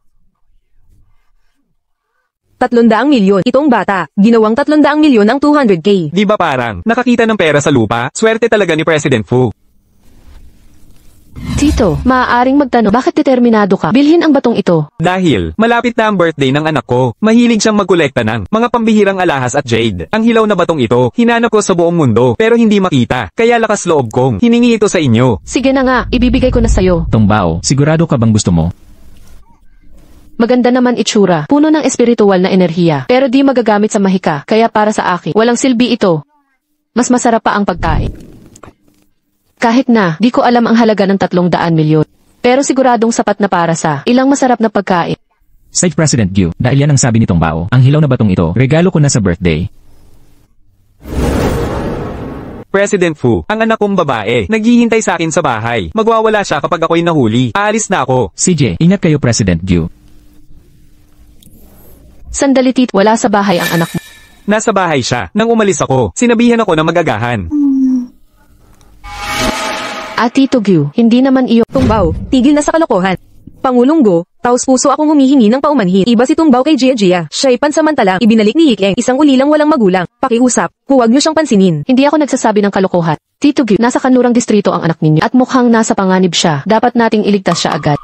300 milyon. Itong bata, ginawang 300 milyon ang 200K. Di ba parang nakakita ng pera sa lupa? Swerte talaga ni President Fu. Tito, maaaring magtanong, bakit determinado ka? Bilhin ang batong ito. Dahil, malapit na ang birthday ng anak ko. Mahilig siyang magkolekta ng mga pambihirang alahas at jade. Ang hilaw na batong ito, hinanap ko sa buong mundo, pero hindi makita. Kaya lakas loob kong hiningi ito sa inyo. Sige na nga, ibibigay ko na sayo. Tungbao, sigurado ka bang gusto mo? Maganda naman itsura, puno ng espiritual na enerhiya, pero di magagamit sa mahika, kaya para sa akin, walang silbi ito. Mas masarap pa ang pagkain. Kahit na, di ko alam ang halaga ng 300 milyon. Pero siguradong sapat na para sa ilang masarap na pagkain. Site President Gu, dahil yan ang sabi ni Tungbao, ang hilaw na batong ito, regalo ko na sa birthday. President Fu, ang anak kong babae, naghihintay sa akin sa bahay. Magwawala siya kapag ako'y nahuli. Aalis na ako. CJ, ingat kayo President Gu. Sandali tit, wala sa bahay ang anak mo. Nasa bahay siya. Nang umalis ako, sinabihan ako na magagahan. Tito Gu, hindi naman iyo. Tungbao, tigil na sa kalokohan. Pangulong Go, taos puso akong humihingi ng paumanhin. Iba si Tungbao kay Jia. Siya'y pansamantalang ibinalik ni Yikeng, isang ulilang walang magulang. Pakiusap, huwag niyo siyang pansinin. Hindi ako nagsasabi ng kalokohan. Tito Gu, nasa kanlurang distrito ang anak ninyo at mukhang nasa panganib siya. Dapat nating iligtas siya agad.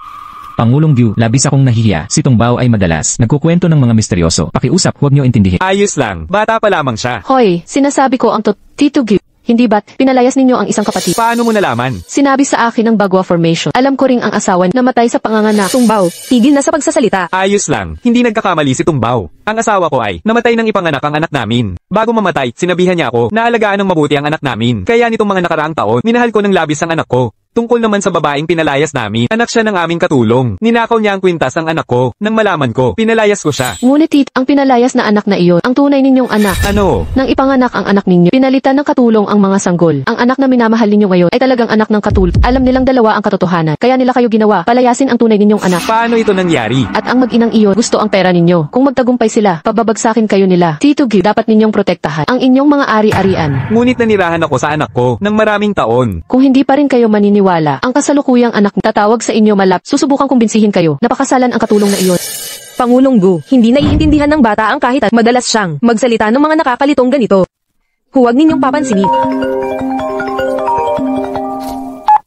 Pangulong Gu, labis akong nahihiya. Si Tungbao ay madalas nagkukwento ng mga misteryoso. Pakiusap, huwag niyo intindihin. Ayos lang, bata pa lamang siya. Hoy, sinasabi ko ang Tito Gu. Hindi ba't pinalayas ninyo ang isang kapatid? Paano mo nalaman? Sinabi sa akin ng Bagua Formation. Alam ko ring ang asawa namatay sa panganganak. Tungbao, tigil na sa pagsasalita. Ayos lang, hindi nagkakamali si Tungbao. Ang asawa ko ay namatay nang ipanganak ang anak namin. Bago mamatay, sinabihan niya ako na alagaan ng mabuti ang anak namin. Kaya nitong mga nakaraang taon, minahal ko ng labis ang anak ko. Tungkol naman sa babaeng pinalayas namin, anak siya ng aming katulong. Ninakaw niya ang kwintas ng anak ko. Nang malaman ko, pinalayas ko siya. Ngunit tit, ang pinalayas na anak na iyon, ang tunay ninyong anak. Ano? Nang ipanganak ang anak ninyo, pinalitan ng katulong ang mga sanggol. Ang anak na minamahal ninyo ngayon ay talagang anak ng katulong. Alam nilang dalawa ang katotohanan. Kaya nila kayo ginawa, palayasin ang tunay ninyong anak. Paano ito nangyari? At ang mag-inang iyon, gusto ang pera ninyo. Kung magtagumpay sila, pababagsakin kayo nila. Tito Gil, dapat ninyong protektahan ang inyong mga ari-arian. Ngunit nanirahan ako sa anak ko ng maraming taon. Kung hindi pa rin kayo maniniwala, ang kasalukuyang anak tatawag sa inyo malap, susubukang kumbinsihin kayo. Napakasalan ang katulong na iyon. Pangulong Gu, hindi naiintindihan ng bata ang kahit at madalas siyang magsalita ng mga nakakalitong ganito. Huwag ninyong papansinin.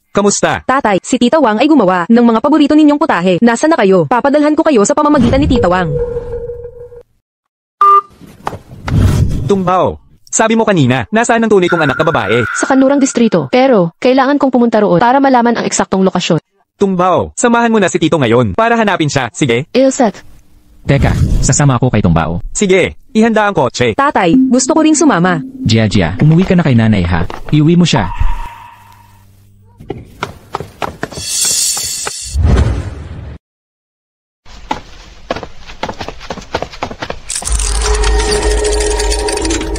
Kamusta? Tatay, si Tita Wang ay gumawa ng mga paborito ninyong putahe. Nasaan na kayo? Papadalhan ko kayo sa pamamagitan ni Tita Wang. Tumbaw. Sabi mo kanina, nasaan ang tunay kong anak na babae? Sa kanurang distrito. Pero, kailangan kong pumunta roon para malaman ang eksaktong lokasyon. Tumbaw. Samahan mo na si Tito ngayon para hanapin siya. Sige? Ilset, Teka, sasama ako kay Tumbao. Sige. Ihanda ang kotse. Tatay, gusto ko ring sumama. Jia, umuwi ka na kay nanay ha. Iuwi mo siya.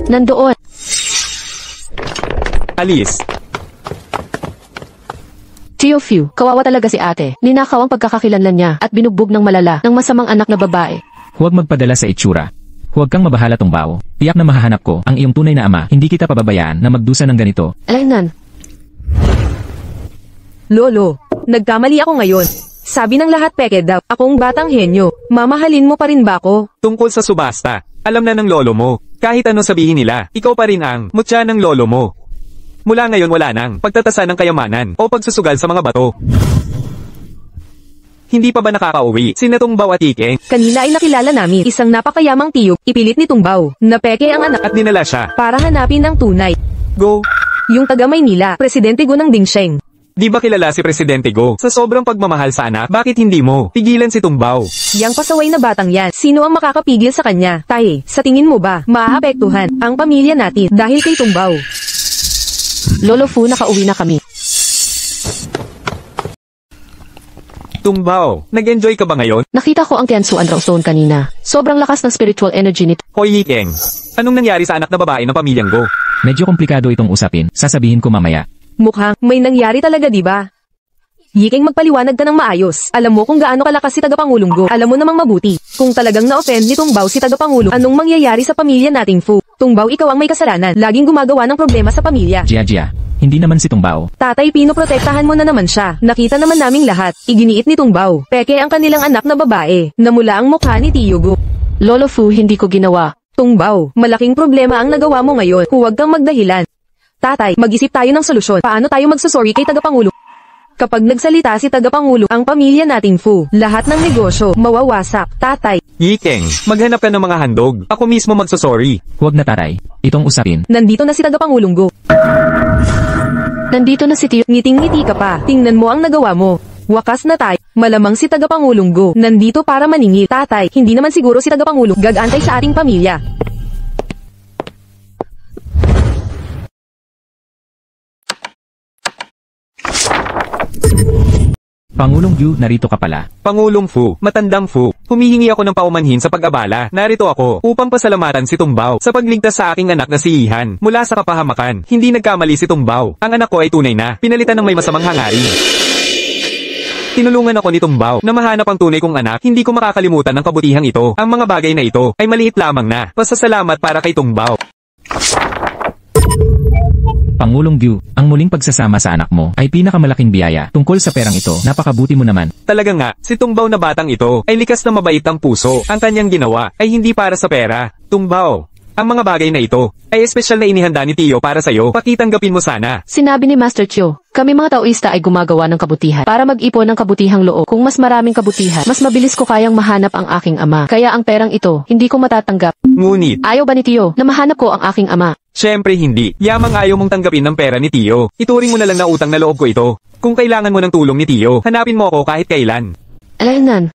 nandoon. Alis. Tio Fiu, kawawa talaga si ate. Ninakaw ang pagkakakilanlan niya at binugbog ng malala ng masamang anak na babae. Huwag magpadala sa itsura. Huwag kang mabahala Tumbao. Tiyak na mahahanap ko ang iyong tunay na ama. Hindi kita pababayaan na magdusa ng ganito. Alainan, Lolo, nagkamali ako ngayon. Sabi ng lahat peke daw, akong batang henyo. Mamahalin mo pa rin ba ako? Tungkol sa subasta, alam na ng lolo mo. Kahit ano sabihin nila, ikaw pa rin ang mutya ng lolo mo. Mula ngayon wala nang pagtatasa ng kayamanan o pagsusugal sa mga bato. Hindi pa ba nakakauwi si Tumbaw at Ikeng Kanina ay nakilala namin isang napakayamang tiyog, ipilit ni Tumbaw, na peke ang anak at dinala siya? para hanapin ang tunay. Go! Yung taga Maynila, Presidente Go ng Dingsheng. Di ba kilala si Presidente Go? Sa sobrang pagmamahal sa anak, bakit hindi mo pigilan si Tumbaw? Yang pasaway na batang yan, sino ang makakapigil sa kanya? Tay, sa tingin mo ba, maaapektuhan ang pamilya natin dahil kay Tumbaw? Lolo Fu, nakauwi na kami. Tumbaw, nag-enjoy ka ba ngayon? Nakita ko ang Tiansuan Raw Stone kanina. Sobrang lakas ng spiritual energy nito. Hoy Ikeng, anong nangyari sa anak na babae ng pamilyang Go? Medyo komplikado itong usapin. Sasabihin ko mamaya. Mukhang may nangyari talaga, di ba? Yiking, magpaliwanag ka ng maayos. Alam mo kung gaano kalakas si Tagapangulong Go. Alam mo namang mabuti. Kung talagang na-offend ni Tungbaw si Tagapangulo, anong mangyayari sa pamilya nating Fu? Tungbaw, ikaw ang may kasalanan. Laging gumagawa ng problema sa pamilya. Jia, hindi naman si Tumbao. Tatay, pinoprotektahan mo na naman siya. Nakita naman naming lahat. Iginiit ni Tungbaw. Peke ang kanilang anak na babae. Namula ang mukha ni Tio Go. Lolo Fu, hindi ko ginawa. Tungbaw, malaking problema ang nagawa mo ngayon. Huwag kang magdahilan. Tatay, mag-isip tayo ng solusyon. Paano tayo magsusorry kay Tagapangulo? Kapag nagsalita si Tagapangulo, ang pamilya nating Fu, lahat ng negosyo, mawawasak. Tatay, Ikeng, maghanap ka ng mga handog. Ako mismo magsosorry. Huwag na taray. Itong usapin. nandito na si Tagapangulong Go. Nandito na si Tio. Ngiting-ngiti ka pa. Tingnan mo ang nagawa mo. Wakas na tayo. Malamang si Tagapangulong Go. Nandito para maningil. Tatay, hindi naman siguro si Tagapangulo gagantay sa ating pamilya. Pangulong Yu, narito ka pala. Pangulong Fu, matandang Fu, humihingi ako ng paumanhin sa pag-abala. Narito ako upang pasalamatan si Tumbaw sa pagligtas sa aking anak na si Ihan mula sa kapahamakan. Hindi nagkamali si Tumbaw. Ang anak ko ay tunay na, pinalitan ng may masamang hangarin. Tinulungan ako ni Tumbaw na mahanap ang tunay kong anak. Hindi ko makakalimutan ang kabutihang ito. Ang mga bagay na ito ay maliit lamang na. Pasasalamat para kay Tumbaw. Pangulong Yu, ang muling pagsasama sa anak mo ay pinakamalaking biyaya. Tungkol sa perang ito, napakabuti mo naman. Talaga nga, si Tumbaw na batang ito ay likas na mabait ang puso. Ang kanyang ginawa ay hindi para sa pera. Tumbaw, ang mga bagay na ito ay espesyal na inihanda ni Tio para sa'yo. Pakitanggapin mo sana. Sinabi ni Master Chiu, kami mga Taoista ay gumagawa ng kabutihan para mag-ipon ng kabutihang loob. Kung mas maraming kabutihan, mas mabilis ko kayang mahanap ang aking ama. Kaya ang perang ito, hindi ko matatanggap. Ngunit, Ayaw ba ni Tio na mahanap ko ang aking ama? syempre hindi. Yamang ayaw mong tanggapin ng pera ni Tio. Ituring mo na lang na utang na loob ko ito. Kung kailangan mo ng tulong ni Tio, hanapin mo ako kahit kailan. Alainan.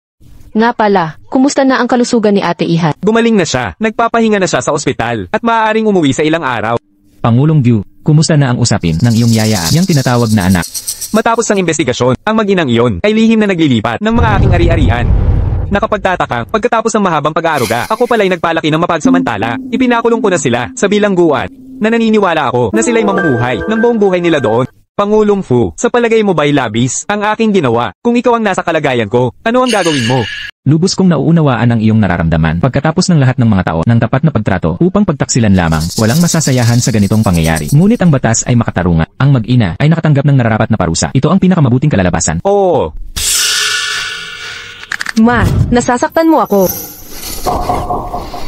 Nga pala, kumusta na ang kalusugan ni Ate Ihan? Gumaling na siya, nagpapahinga na siya sa ospital, at maaaring umuwi sa ilang araw. Pangulong Yu, Kumusta na ang usapin ng iyong yaya yang tinatawag na anak? Matapos ang investigasyon, ang mag-inang iyon ay lihim na naglilipat ng mga aking ari-arian. Nakapagtatakang, pagkatapos ng mahabang pag-aaruga, ako pala'y nagpalaki ng mapagsamantala. Ipinakulong ko na sila sa bilangguan na naniniwala ako na sila'y mamumuhay ng buong buhay nila doon. Pangulong Fu, sa palagay mo ba'y labis ang aking ginawa? Kung ikaw ang nasa kalagayan ko, ano ang gagawin mo? Lubos kong nauunawaan ang iyong nararamdaman pagkatapos ng lahat ng mga tao ng tapat na pagtrato upang pagtaksilan lamang, walang masasayahan sa ganitong pangyayari. Ngunit ang batas ay makatarunga. Ang mag-ina ay nakatanggap ng nararapat na parusa. Ito ang pinakamabuting kalalabasan. Oo. Ma, nasasaktan mo ako.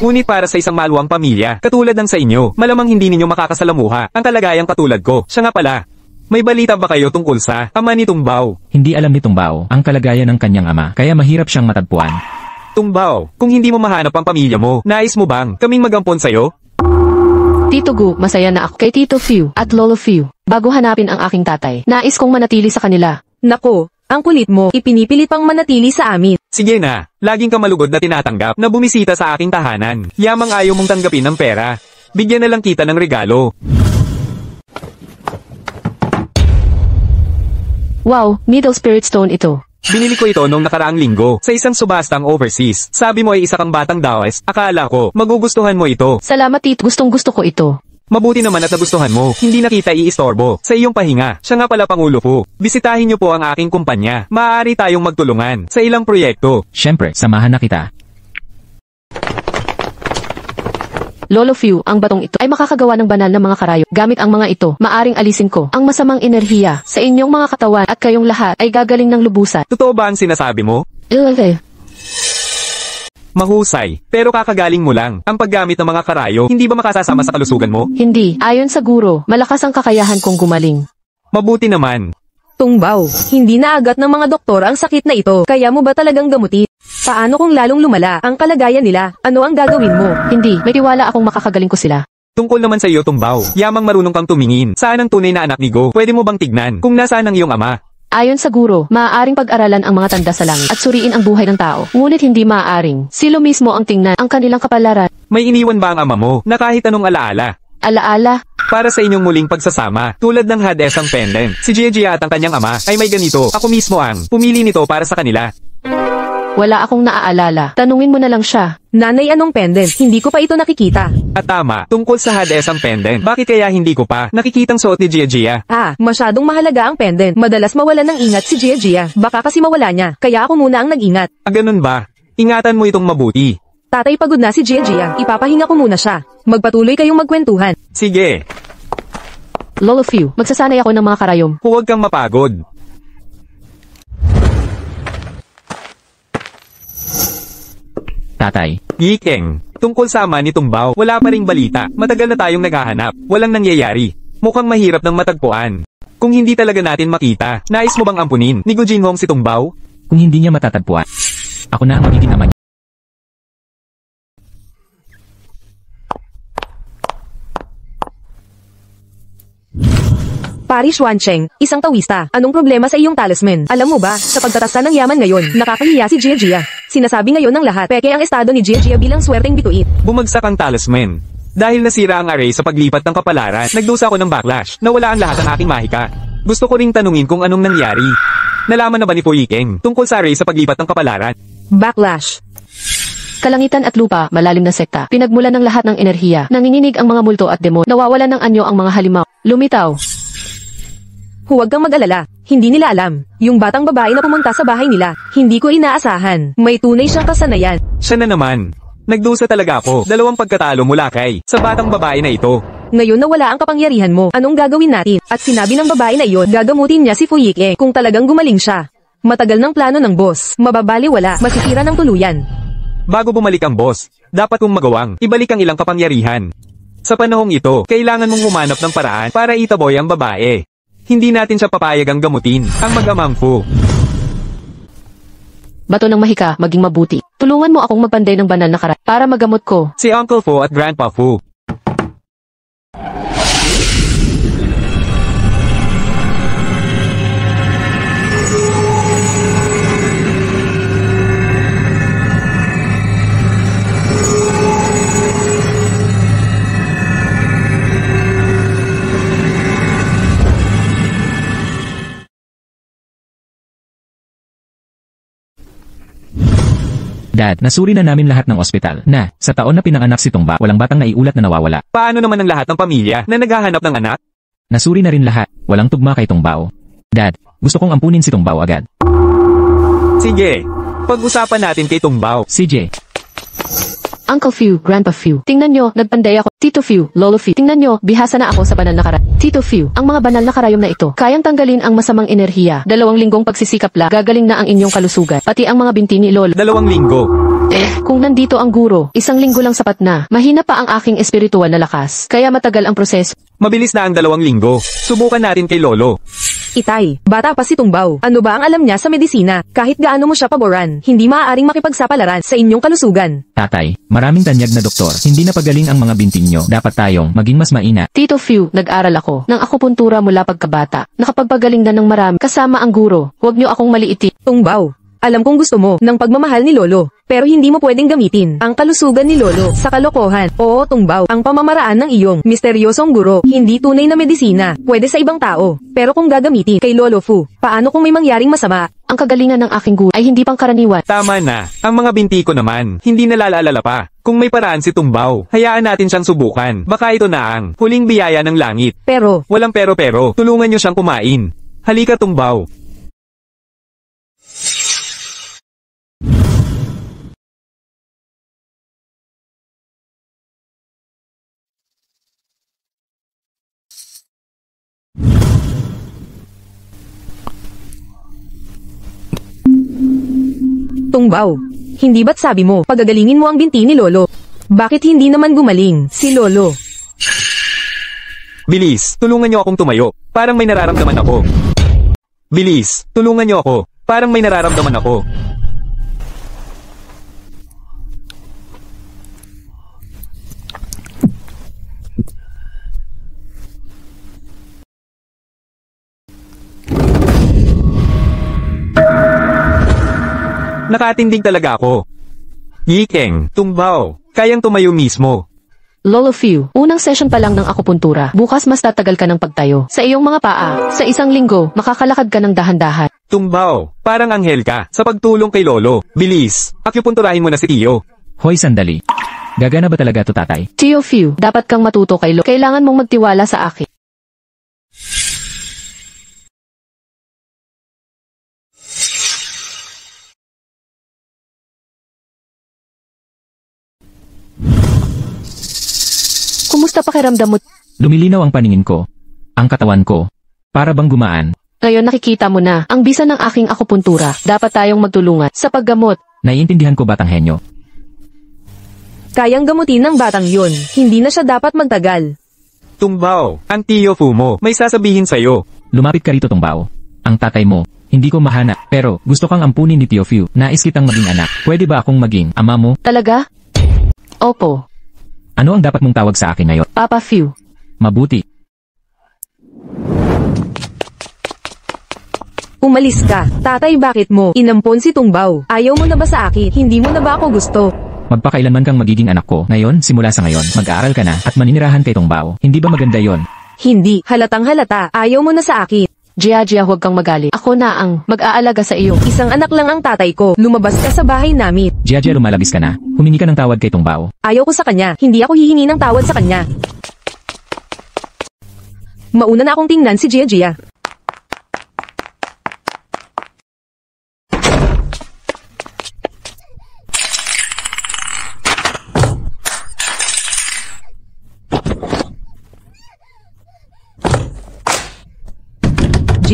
Ngunit para sa isang maluwang pamilya, katulad ng sa inyo, malamang hindi ninyo makakasalamuha ang kalagayang katulad ko. Siya nga pala. May balita ba kayo tungkol sa ama ni Tumbao? Hindi alam ni Tumbao ang kalagayan ng kanyang ama, kaya mahirap siyang matagpuan. Tumbao, kung hindi mo mahanap ang pamilya mo, nais mo bang kaming magampon sa'yo? Tito Gu, masaya na ako kay Tito Fiu at Lolo Fiu. Bago hanapin ang aking tatay, nais kong manatili sa kanila. Nako, ang kulit mo, ipinipilit pang manatili sa amin. Sige na, laging ka malugod na tinatanggap na bumisita sa aking tahanan. Yamang ayaw mong tanggapin ng pera. Bigyan na lang kita ng regalo. Wow, Middle Spirit Stone ito. Binili ko ito noong nakaraang linggo sa isang subastang overseas. Sabi mo ay isa kang batang Daoist. Akala ko, magugustuhan mo ito. Salamat Tito, gustong gusto ko ito. Mabuti naman at nagustuhan mo. Hindi na kita iistorbo sa iyong pahinga. Siya nga pala Pangulo po. Bisitahin niyo po ang aking kumpanya. Maaari tayong magtulungan sa ilang proyekto. Siyempre, samahan na kita. Lolo Fiu, ang batong ito ay makakagawa ng banal na mga karayo. Gamit ang mga ito, maaring alisin ko ang masamang enerhiya sa inyong mga katawan at kayong lahat ay gagaling ng lubusan. Totoo ba ang sinasabi mo? Mahusay, pero kakagaling mo lang. Ang paggamit ng mga karayo, hindi ba makasasama sa kalusugan mo? Hindi, ayon sa guro, malakas ang kakayahan kong gumaling. Mabuti naman. Tungbaw, hindi na agad ng mga doktor ang sakit na ito, kaya mo ba talagang gamutin? Paano kung lalong lumala ang kalagayan nila? Ano ang gagawin mo? Hindi, may tiwala akong makakagaling ko sila. Tungkol naman sa iyo, Tumbao. Yamang marunong kang tumingin. Saan ang tunay na anak ni Go? Pwede mo bang tignan kung nasaan ang iyong ama? Ayon sa guro, maaaring pag-aralan ang mga tanda sa langit at suriin ang buhay ng tao. Ngunit hindi maaaring. Silo mismo ang tingnan ang kanilang kapalaran. May iniwan ba ang ama mo na kahit anong alaala? Alaala, Para sa inyong muling pagsasama, tulad ng Hadesang pendant, si Gia at ang kanyang ama ay may ganito. Ako mismo ang pumili nito para sa kanila. wala akong naaalala. Tanungin mo na lang siya. Nanay, anong pendant? Hindi ko pa ito nakikita. At tama, tungkol sa Hadesang pendant, bakit kaya hindi ko pa nakikitang suot ni Gia? Ah, masyadong mahalaga ang pendant. Madalas mawala ng ingat si Gia. Baka kasi mawala niya, kaya ako muna ang nag-ingat. Ganun ba? Ingatan mo itong mabuti. Tatay, pagod na si Gia. Ipapahinga ko muna siya. Magpatuloy kayong magkwentuhan. Sige, Lolo Fiu, magsasanay ako ng mga karayom. huwag kang mapagod. Tatay, Yikeng, tungkol sa ama ni Tumbao, wala pa ring balita. Matagal na tayong naghahanap. Walang nangyayari. Mukhang mahirap ng matagpuan. Kung hindi talaga natin makita, nais mo bang ampunin ni Gu Jinhong si Tumbao? kung hindi niya matatagpuan, ako na ang magiging ama niya. Pari Xuancheng, isang tawista. Anong problema sa iyong talisman? Alam mo ba, sa pagtatasta ng yaman ngayon, nakakahiya si Gia. Sinasabi ngayon ng lahat, peke ang estado ni Gia bilang swerteng bituin. Bumagsak ang talisman. Dahil nasira ang array sa paglipat ng kapalaran, nagdusa ako ng backlash. Nawala ang lahat ng aking mahika. Gusto ko ring tanungin kung anong nangyari. Nalaman na ba ni Po Yikeng tungkol sa array sa paglipat ng kapalaran? Backlash. Kalangitan at lupa, malalim na sekta. Pinagmulan ng lahat ng enerhiya. Nanginginig ang mga multo at demon. Nawawalan ng anyo ang mga halimaw. Lumitaw. Huwag kang mag-alala. Hindi nila alam. Yung batang babae na pumunta sa bahay nila, hindi ko inaasahan. May tunay siyang kasanayan. Siya na naman. Nagdusa talaga ako. 2 pagkatalo mula kay sa batang babae na ito. Ngayon na wala ang kapangyarihan mo, anong gagawin natin? At sinabi ng babae na iyon, gagamutin niya si Fu Yike kung talagang gumaling siya. Matagal ng plano ng boss. Mababaliwala, masisira ng tuluyan. Bago bumalik ang boss, dapat kong magawang ibalik ang ilang kapangyarihan. Sa panahong ito, kailangan mong humanap ng paraan para itaboy ang babae. Hindi natin siya papayagang gamutin, ang mag-amang Fu. Bato ng mahika, maging mabuti. Tulungan mo akong magpanday ng banal na karat para magamot ko. Si Uncle Fu at Grandpa Fu. Dad, nasuri na namin lahat ng ospital na sa taon na pinanganak si Tungba, walang batang naiulat na nawawala. Paano naman ang lahat ng pamilya na naghahanap ng anak? Nasuri na rin lahat, walang tugma kay Tungbao. Dad, gusto kong ampunin si Tungbao agad. Sige, pag-usapan natin kay Tungbao. CJ, Uncle Few, Grandpa Few. Tingnan nyo, nagpanday ako. Tito Few, Lolo Few. Tingnan nyo, bihasa na ako sa banal na karayom. Tito Few, ang mga banal na karayom na ito, kayang tanggalin ang masamang enerhiya. 2 linggong pagsisikap la, gagaling na ang inyong kalusugan. Pati ang mga binti ni Lolo. 2 linggo. Kung nandito ang guro, 1 linggo lang sapat na. Mahina pa ang aking espiritual na lakas. Kaya matagal ang proseso. Mabilis na ang 2 linggo. Subukan natin kay Lolo. Itay, bata pa si Tungbao. Ano ba ang alam niya sa medisina? Kahit gaano mo siya paboran, hindi maaaring makipagsapalaran sa inyong kalusugan. tatay, maraming tanyag na doktor, hindi na pagaling ang mga binti nyo. Dapat tayong maging mas maingat. Tito Few, nag-aral ako ng akupuntura mula pagkabata. Nakapagpagaling na ng marami kasama ang guro. Huwag nyo akong maliitin. Tungbao, alam kong gusto mo ng pagmamahal ni Lolo, pero hindi mo pwedeng gamitin ang kalusugan ni Lolo sa kalokohan. Oo, Tungbao, ang pamamaraan ng iyong misteryosong guro, hindi tunay na medisina, pwede sa ibang tao. Pero kung gagamitin kay Lolo Fu, paano kung may mangyaring masama? Ang kagalingan ng aking guro ay hindi pang karaniwan. Tama na. Ang mga binti ko naman, hindi nalalaalala pa. Kung may paraan si Tungbao, hayaan natin siyang subukan. Baka ito na ang huling biyaya ng langit. Pero, Walang pero, tulungan niyo siyang kumain. Halika Tungbao. Tungbao, hindi ba't sabi mo, pagagalingin mo ang binti ni Lolo? Bakit hindi naman gumaling si Lolo? Bilis, tulungan niyo akong tumayo. Parang may nararamdaman ako. Bilis, tulungan niyo ako. Parang may nararamdaman ako. Nakatindig talaga ako. Yikeng, Tungbao, kayang tumayo mismo. Lolo Few, unang session pa lang ng akupuntura. Bukas mas tatagal ka ng pagtayo. Sa iyong mga paa, sa 1 linggo, makakalakad ka ng dahan-dahan. Tungbao, parang anghel ka sa pagtulong kay Lolo. Bilis, akyupunturahin mo na si Tio. Hoy sandali. Gagana ba talaga to tatay? Tio Few, dapat kang matuto kay Lolo. Kailangan mong magtiwala sa akin. Kumusta pakiramdam mo? Lumilinaw ang paningin ko. Ang katawan ko. Para bang gumaan. Ngayon nakikita mo na, ang bisa ng aking akupuntura. Dapat tayong magtulungan sa paggamot. Naiintindihan ko batang henyo. Kayang gamutin ng batang yun, hindi na siya dapat magtagal. Tungbao, ang Tio Fu mo, may sasabihin sa'yo. Lumapit ka rito Tungbao. Ang tatay mo, hindi ko mahana. Pero gusto kang ampunin ni Tio Few. Nais kitang maging anak. Pwede ba akong maging ama mo? Talaga? Opo, Ano ang dapat mong tawag sa akin ngayon? Papa Few. Mabuti. Umalis ka. Tatay, bakit mo inampon si Tungbao? Ayaw mo na ba sa akin? Hindi mo na ba ako gusto? Magpakailanman kang magiging anak ko. Ngayon, simula sa ngayon, mag-aaral ka na at maninirahan kay Tungbao. Hindi ba maganda yon? Hindi. Halatang halata. Ayaw mo na sa akin. Gia, huwag kang magalit. Ako na ang mag-aalaga sa iyo. Isang anak lang ang tatay ko. Lumabas ka sa bahay namin. Gia, lumalabis ka na. Humingi ka ng tawad kay Tungbao. Ayaw ko sa kanya. Hindi ako hihingi ng tawad sa kanya. Mauna na akong tingnan si Gia.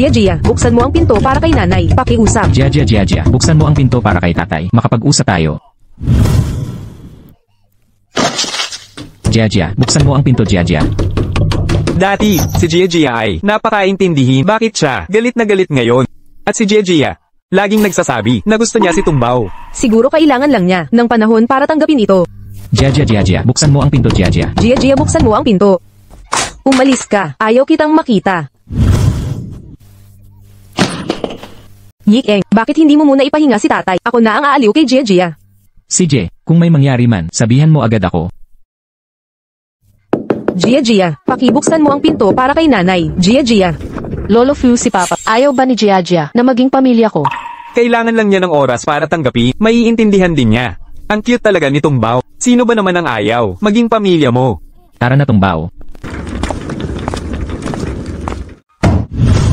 Gia, buksan mo ang pinto para kay nanay. Pakiusap. Gia, buksan mo ang pinto para kay tatay. Makapag-usap tayo. Gia, buksan mo ang pinto, Gia. Dati, si Gia ay napakaintindihin bakit siya galit na galit ngayon. At si Gia, laging nagsasabi na gusto niya si Tungbao. Siguro kailangan lang niya ng panahon para tanggapin ito. Gia, buksan mo ang pinto, Gia. Gia, buksan mo ang pinto. Umalis ka. Ayaw kitang makita. Yikeng, bakit hindi mo muna ipahinga si tatay? Ako na ang aaliw kay Gia. CJ, kung may mangyari man, sabihan mo agad ako. Gia, pakibuksan mo ang pinto para kay nanay. Gia. Lolo Few, si Papa. Ayaw ba ni Gia na maging pamilya ko? Kailangan lang niya ng oras para tanggapin, maiintindihan din niya. Ang cute talaga ni Tungbao. Sino ba naman ang ayaw? Maging pamilya mo. Tara na Tungbao.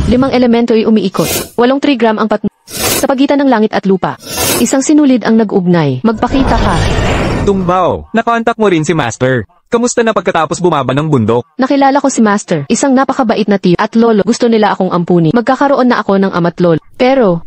5 elemento ay umiikot. 8 trigram ang sa pagitan ng langit at lupa. Isang sinulid ang nag-ugnay. Magpakita ka. Tungbao, nakontak mo rin si Master. Kamusta na pagkatapos bumaba ng bundok? Nakilala ko si Master, isang napakabait na tiyo at lolo. Gusto nila akong ampuni. Magkakaroon na ako ng ama't lolo. Pero,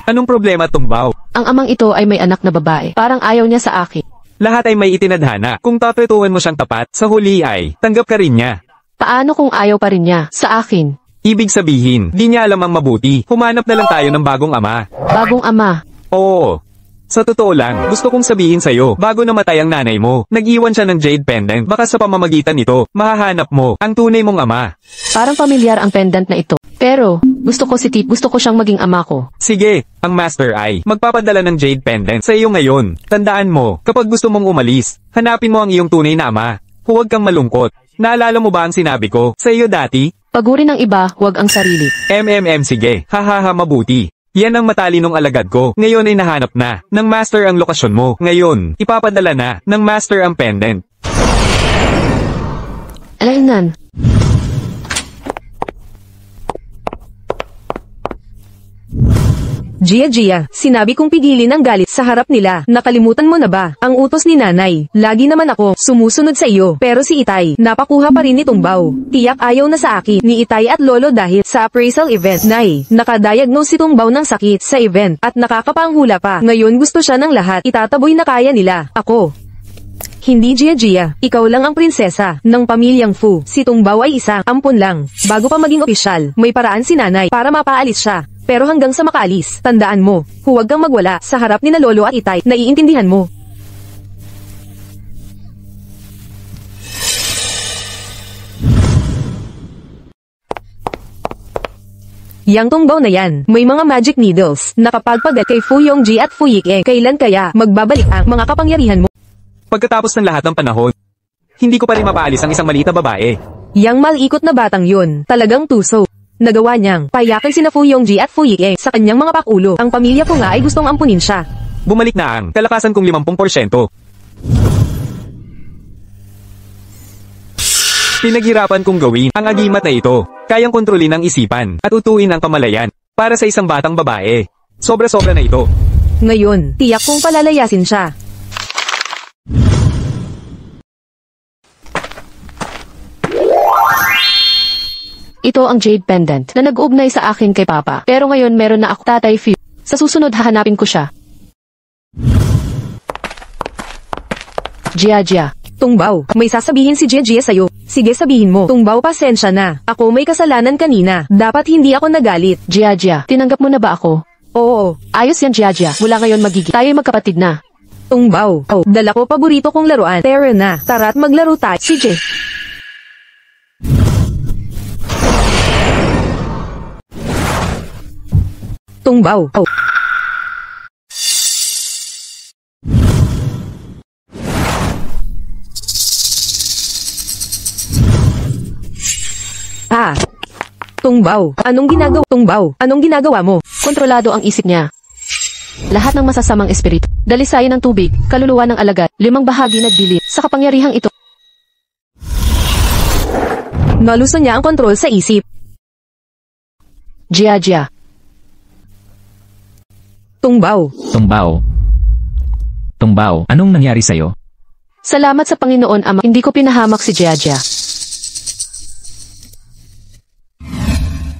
Anong problema, Tungbao? ang amang ito ay may anak na babae. Parang ayaw niya sa akin. Lahat ay may itinadhana. Kung tatratuhan mo siyang tapat, sa huli ay, tanggap ka rin niya. Paano kung ayaw pa rin niya sa akin? Ibig sabihin, di niya alam ang mabuti. Humanap na lang tayo ng bagong ama. Bagong ama. Oo. Sa totoo lang, gusto kong sabihin sa'yo, bago namatay ang nanay mo, nag-iwan siya ng jade pendant. Baka sa pamamagitan nito, mahahanap mo ang tunay mong ama. Parang pamilyar ang pendant na ito. Pero, gusto ko si Tip, gusto ko siyang maging ama ko. Sige, ang Master ay magpapadala ng jade pendant sa iyo ngayon. Tandaan mo, kapag gusto mong umalis, hanapin mo ang iyong tunay na ama. Huwag kang malungkot. Naalala mo ba ang sinabi ko sa iyo dati? Paguri ng iba, huwag ang sarili. Sige, hahaha mabuti. Yan ang matalinong alagad ko. Ngayon ay nahanap na ng Master ang lokasyon mo. Ngayon, ipapadala na ng Master ang pendant. Alainan. Gia, sinabi kong pigilin ang galit sa harap nila. Nakalimutan mo na ba? Ang utos ni nanay. Lagi naman ako sumusunod sa iyo. Pero si Itay, napakuha pa rin ni Tungbao. Tiyak ayaw na sa akin ni Itay at Lolo dahil sa appraisal event. Nay, nakadiagnose si Tungbao ng sakit sa event at nakakapanghula pa. Ngayon gusto siya ng lahat. Itataboy na kaya nila. Ako. Hindi Gia, ikaw lang ang prinsesa ng pamilyang Fu. Si Tungbao ay isang ampon lang. Bago pa maging opisyal, may paraan si nanay para mapaalis siya. Pero hanggang sa makaalis, tandaan mo, huwag kang magwala sa harap ni na Lolo at Itay, naiintindihan mo. Yang Tungbao na yan, may mga magic needles, nakapagpagat kay Fu Yongji at Fu Yikeng. Kailan kaya magbabalik ang mga kapangyarihan mo? Pagkatapos ng lahat ng panahon, hindi ko pa rin mapaalis ang isang maliit na babae. Yang malikot na batang yun, talagang tuso. Nagawa niyang payakan sina Fu Yongji at Fu Yikeng sa kanyang mga pakulo. Ang pamilya ko nga ay gustong ampunin siya. Bumalik na ang kalakasan kong 50%. Pinaghirapan kong gawin ang agimat na ito. Kayang kontrolin ang isipan at utuin ang kamalayan para sa isang batang babae. Sobra-sobra na ito. Ngayon, tiyak kong palalayasin siya. Ito ang jade pendant na nag-ugnay sa akin kay Papa. Pero ngayon meron na ako, Tatay Fu. Sa susunod hahanapin ko siya. Gia. Tungbao, may sasabihin si Gia sa'yo. Sige sabihin mo. Tungbao, pasensya na. Ako may kasalanan kanina. Dapat hindi ako nagalit. Gia, tinanggap mo na ba ako? Oo. Ayos yan Gia. Mula ngayon magiging tayo'y magkapatid na. Tungbao, dala ko paborito kong laruan. Tara na. Tara't maglaro tayo. Sige. Tungbao. Tungbao, anong ginagawa? Tungbao, anong ginagawa mo? Kontrolado ang isip niya. Lahat ng masasamang espiritu, dalisayan ng tubig, kaluluwa ng alagad, 5 bahagi nagdilim sa kapangyarihang ito. Naluso niya ang kontrol sa isip. Gia. Tungbao. Tungbao, anong nangyari sa'yo? Salamat sa Panginoon Ama, hindi ko pinahamak si Gia.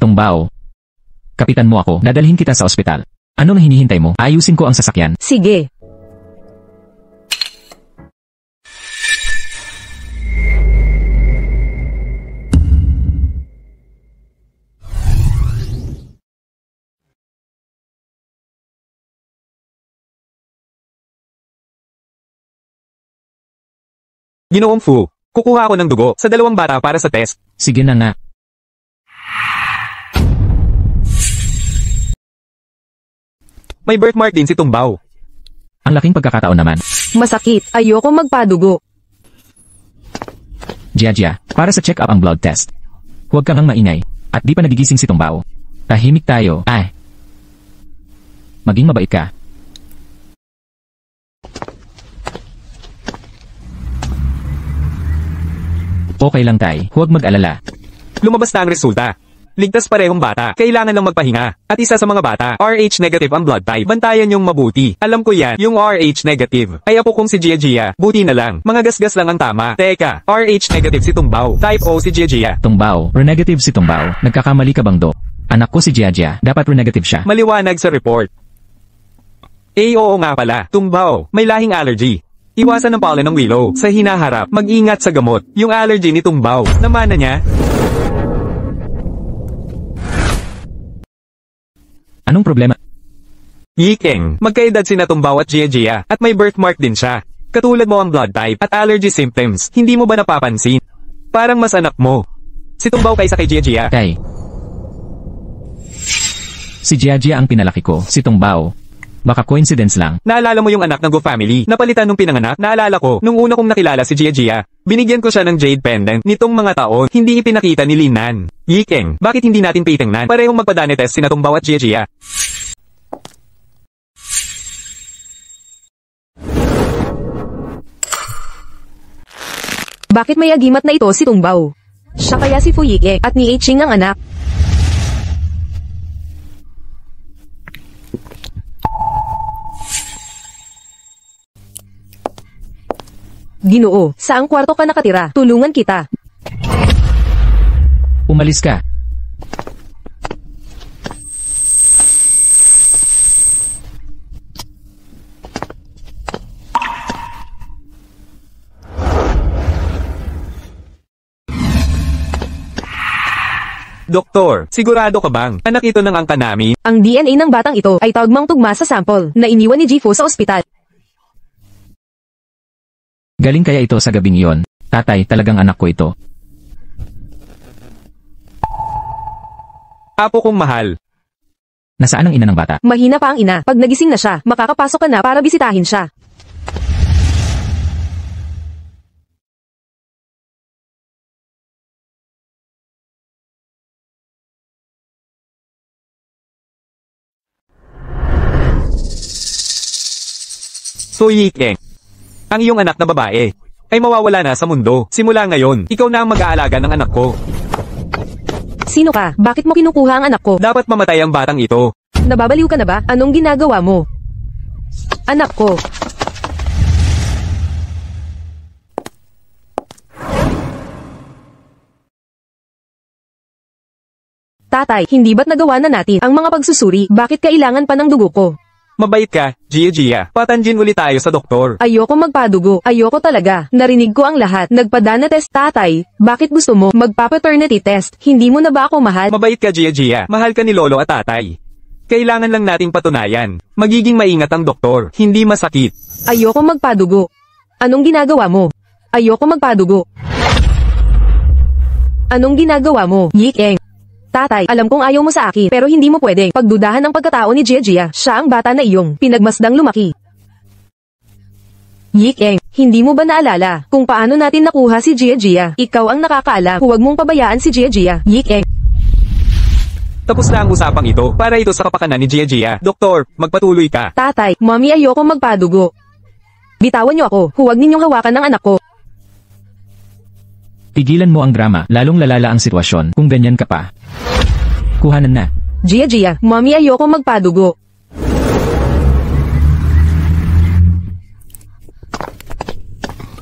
Tungbao, kapitan mo ako, dadalhin kita sa ospital. Anong hinihintay mo? Ayusin ko ang sasakyan. Sige. Ginoong Fu, kukuha ako ng dugo sa 2 bata para sa test. Sige na nga. May birthmark din si Tungbao. Ang laking pagkakataon naman. Masakit, ayoko magpadugo. Gia, para sa check-up ang blood test. Huwag kang maingay. At di pa nagigising si Tungbao. Tahimik tayo. Maging mabait ka. Okay lang tay, huwag mag-alala. Lumabas na ang resulta. Ligtas parehong bata. Kailangan lang magpahinga. At isa sa mga bata, RH negative ang blood type. Bantayan yung mabuti. Alam ko yan, yung RH negative. Ay apo kong si Gia. Buti na lang. Mga gasgas lang ang tama. Teka, RH negative si Tumbao. Type O si Gia. Tungbao, re-negative si Tungbao. Nagkakamali ka bang do? Anak ko si Gia, dapat re-negative siya. Maliwanag sa report. Oo nga pala. Tumbao, may lahing allergy. Iwasan ng pollen ng willow. Sa hinaharap, mag-ingat sa gamot. Yung allergy ni Tumbao. Namana niya. Anong problema? Yikeng, magkaedad sina Tumbao at Gia at may birthmark din siya. Katulad mo ang blood type at allergy symptoms, hindi mo ba napapansin? Parang mas anak mo. Si Tumbao kaysa kay Gia. Tay. Si Gia ang pinalaki ko, si Tungbao. Baka coincidence lang. Naalala mo yung anak ng Go family, napalitan nung pinanganak? Naalala ko, nung una kong nakilala si Gia, binigyan ko siya ng jade pendant nitong mga taon, hindi ipinakita ni Linan. Yikeng, bakit hindi natin pitingnan? Parehong magpadane test sina Tumbao at Gia. Bakit may agimat na ito si Tungbao? Siya kaya si Fuyike at ni Ching ang anak. Ginoo, saang kwarto ka nakatira? Tulungan kita. Umalis ka. Doktor, sigurado ka bang anak ito ng angka namin? Ang DNA ng batang ito ay tugmang-tugma sa sample na iniwan ni Jifo sa ospital. Galing kaya ito sa gabing iyon. Tatay, talagang anak ko ito. Apo kong mahal. Nasaan ang ina ng bata? Mahina pa ang ina. Pag nagising na siya, makakapasok ka na para bisitahin siya. So Yikeng, ang iyong anak na babae ay mawawala na sa mundo. Simula ngayon, ikaw na ang mag-aalaga ng anak ko. Sino ka? Bakit mo kinukuha ang anak ko? Dapat mamatay ang batang ito. Nababaliw ka na ba? Anong ginagawa mo? Anak ko. Tatay, hindi ba't nagawa na natin ang mga pagsusuri? Bakit kailangan pa ng dugo ko? Mabait ka, Gia. Patanjin ulit tayo sa doktor. Ayoko magpadugo. Ayoko talaga. Narinig ko ang lahat. Nagpadana test, tatay. Bakit gusto mo magpa-paternity test? Hindi mo na ba ako mahal? Mabait ka, Gia. Mahal ka ni lolo at tatay. Kailangan lang nating patunayan. Magiging maingat ang doktor. Hindi masakit. Ayoko magpadugo. Anong ginagawa mo? Ayoko magpadugo. Anong ginagawa mo? Yikeng. Tatay, alam kong ayaw mo sa akin, pero hindi mo pwedeng pagdudahan ng pagkatao ni Gia. Siya ang bata na iyong pinagmasdang lumaki. Yikeng, hindi mo ba naalala kung paano natin nakuha si Gia? Ikaw ang nakakaalam. Huwag mong pabayaan si Gia. Yikeng. Tapos na ang usapang ito para ito sa kapakanan ni Gia. Doktor, magpatuloy ka. Tatay, mami ayoko magpadugo. Bitawan niyo ako. Huwag ninyong hawakan ng anak ko. Tigilan mo ang drama, lalong lalala ang sitwasyon kung ganyan ka pa. Kuhanan na. Gia, mami ayoko magpadugo.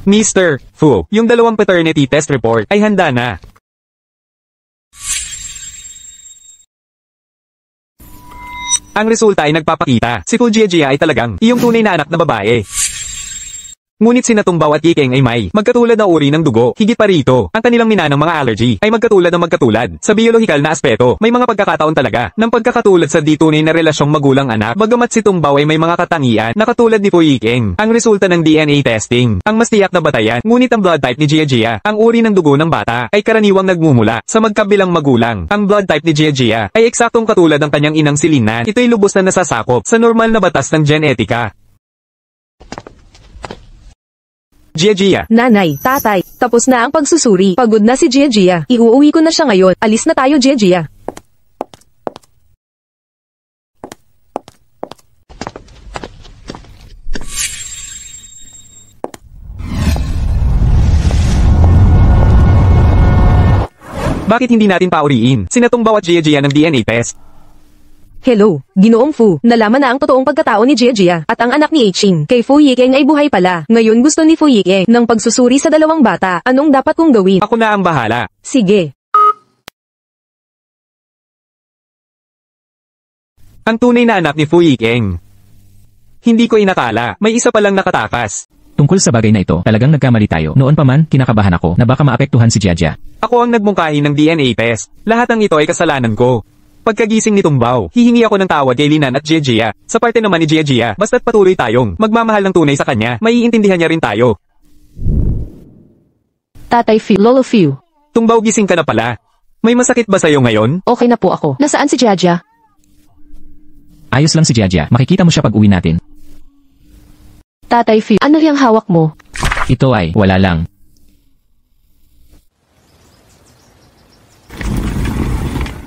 Mr. Fu, yung dalawang paternity test report ay handa na. Ang resulta ay nagpapakita, si Fu Gia ay talagang iyong tunay na anak na babae. Ngunit sina Tumbao at Yikeng ay may magkatulad na uri ng dugo. Higit pa rito, ang kanilang minanang mga allergy ay magkatulad ng magkatulad. Sa biolohikal na aspeto, may mga pagkakataon talaga ng pagkakatulad sa di tunay na relasyong magulang-anak. Bagamat si Tumbao ay may mga katangian na katulad ni Fu Yikeng. Ang resulta ng DNA testing, ang mas tiyak na batayan. Ngunit ang blood type ni Gia, ang uri ng dugo ng bata, ay karaniwang nagmumula sa magkabilang magulang. Ang blood type ni Gia ay eksaktong katulad ng kanyang inang si Linan. Ito'y lubos na nasasakop sa normal na batas ng genetika. Gia. Nanay, tatay, tapos na ang pagsusuri. Pagod na si Gia. Iuuwi ko na siya ngayon. Alis na tayo, Gia. Bakit hindi natin pauriin sina Tungbaw at Jia ng DNA test? Hello, Ginoong Fu. Nalaman na ang totoong pagkatao ni Jia at ang anak ni Hing kay Fu Yikeng ay buhay pala. Ngayon gusto ni Fu Yikeng ng pagsusuri sa dalawang bata. Anong dapat kong gawin? Ako na ang bahala. Sige. Ang tunay na anak ni Fu Yikeng. Hindi ko inakala, may isa palang nakatakas. Tungkol sa bagay na ito, talagang nagkamali tayo. Noon pa man, kinakabahan ako na baka maapektuhan si Jia. Ako ang nagmungkahi ng DNA test. Lahat ng ito ay kasalanan ko. Pagkagising ni Tungbaw, hihingi ako ng tawad kay Linan at Jia. Sa parte naman ni Jia, basta't patuloy tayong magmamahal ng tunay sa kanya, maiintindihan niya rin tayo. Tatay Fu, Lolo Fu. Tungbaw, gising ka na pala. May masakit ba sa'yo ngayon? Okay na po ako. Nasaan si Jia? Ayos lang si Jia, makikita mo siya pag uwi natin. Tatay Fu, ano yung hawak mo? Ito ay, wala lang.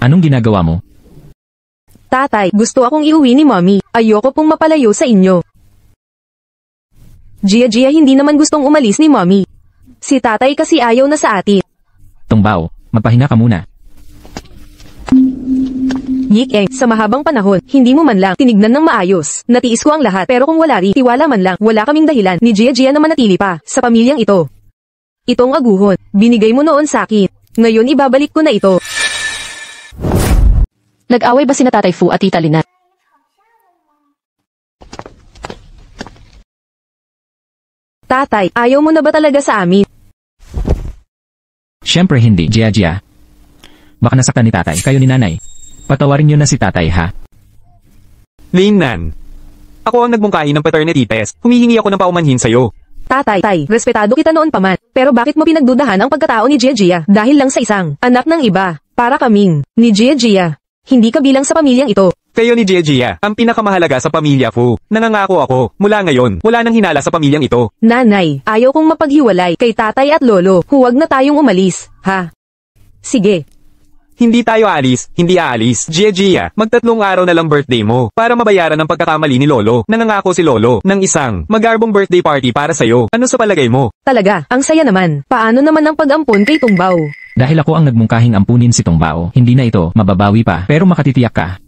Anong ginagawa mo? Tatay, gusto akong iuwi ni Mommy. Ayoko pong mapalayo sa inyo. Jia, hindi naman gustong umalis ni Mommy. Si tatay kasi ayaw na sa atin. Tungbaw, magpahinga ka muna. Yikeng, sa mahabang panahon, hindi mo man lang tinignan ng maayos. Natiis ko ang lahat pero kung wala rin, tiwala man lang, wala kaming dahilan ni Jia na manatili pa sa pamilyang ito. Itong aguhon, binigay mo noon sa akin. Ngayon ibabalik ko na ito. Nag-away ba sina Tatay Fu at Tita Linan? Tatay, ayaw mo na ba talaga sa amin? Siyempre hindi, Jia. Baka nasaktan ni tatay, kayo ni nanay. Patawarin niyo na si tatay ha. Linan. Ako ang nagmungkahi ng paternity test. Humihingi ako ng paumanhin sa'yo. Tatay, respetado kita noon pa man. Pero bakit mo pinagdudahan ang pagkatao ni Jia dahil lang sa isang anak ng iba? Para kaming ni Jia. Hindi ka bilang sa pamilyang ito. Kayo ni Jia, ang pinakamahalaga sa pamilya Fu. Nangangako ako, mula ngayon, wala nang hinala sa pamilyang ito. Nanay, ayaw kong mapaghiwalay kay tatay at lolo. Huwag na tayong umalis, ha? Sige. Hindi tayo alis, hindi aalis. Jia, magtatlong araw na lang birthday mo para mabayaran ang pagkakamali ni Lolo. Nangangako si Lolo ng isang magarbong birthday party para sa'yo. Ano sa palagay mo? Talaga, ang saya naman. Paano naman ang pag-ampon kay Tungbaw? Dahil ako ang nagmungkahing ampunin si Tungbaw, hindi na ito mababawi pa, pero makatitiyak ka.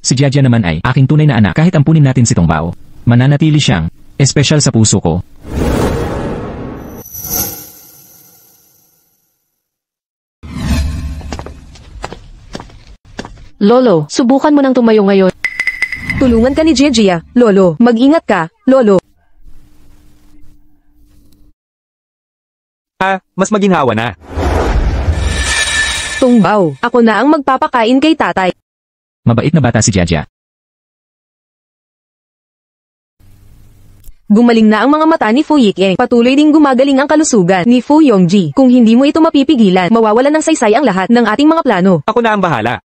Si Jia naman ay aking tunay na anak kahit ampunin natin si Tungbaw. Mananatili siyang espesyal sa puso ko. Lolo, subukan mo nang tumayo ngayon. Tulungan ka ni Jia. Lolo, mag-ingat ka, Lolo. Mas maginhawa na. Tungbaw, ako na ang magpapakain kay tatay. Mabait na bata si Jia. Gumaling na ang mga mata ni Fu Yikeng. Patuloy ding gumagaling ang kalusugan ni Fu Yongji. Kung hindi mo ito mapipigilan, mawawalan ng saysay ang lahat ng ating mga plano. Ako na ang bahala.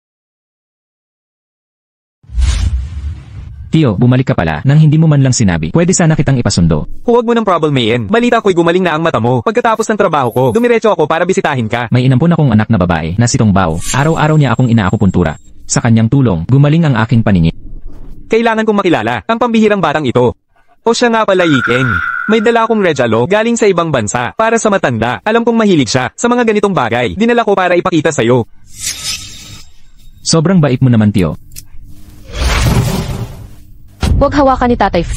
Tio, bumalik ka pala nang hindi mo man lang sinabi. Pwede sana kitang ipasundo. Huwag mo ng problemayin. Balita ko'y gumaling na ang mata mo. Pagkatapos ng trabaho ko, dumiretso ako para bisitahin ka. May inampon akong anak na babae na si Tungbaw. Araw-araw niya akong inaakupuntura. Sa kanyang tulong, gumaling ang aking paningin. Kailangan kong makilala ang pambihirang batang ito. O siya nga pala, Yikeng. May dala akong regalo galing sa ibang bansa para sa matanda. Alam kong mahilig siya sa mga ganitong bagay. Dinala ko para ipakita sa'yo. Sobrang bait mo naman, Tio. Huwag hawakan ni Tatay Fu.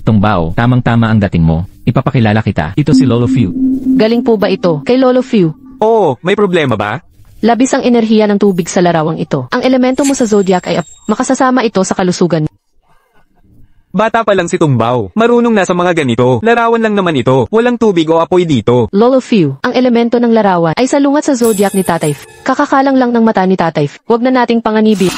Tungbaw, tamang-tama ang dating mo. Ipapakilala kita. Ito si Lolo Fu. Galing po ba ito kay Lolo Fu? Oo, may problema ba? Labis ang enerhiya ng tubig sa larawang ito. Ang elemento mo sa zodiac ay makasasama ito sa kalusugan. Bata pa lang si Tungbaw. Marunong na sa mga ganito. Larawan lang naman ito. Walang tubig o apoy dito. Lolo Fu, ang elemento ng larawan ay salungat sa zodiac ni Tatay Fu. Kakakalang lang ng mata ni Tatay Fu. Huwag na nating panganibin.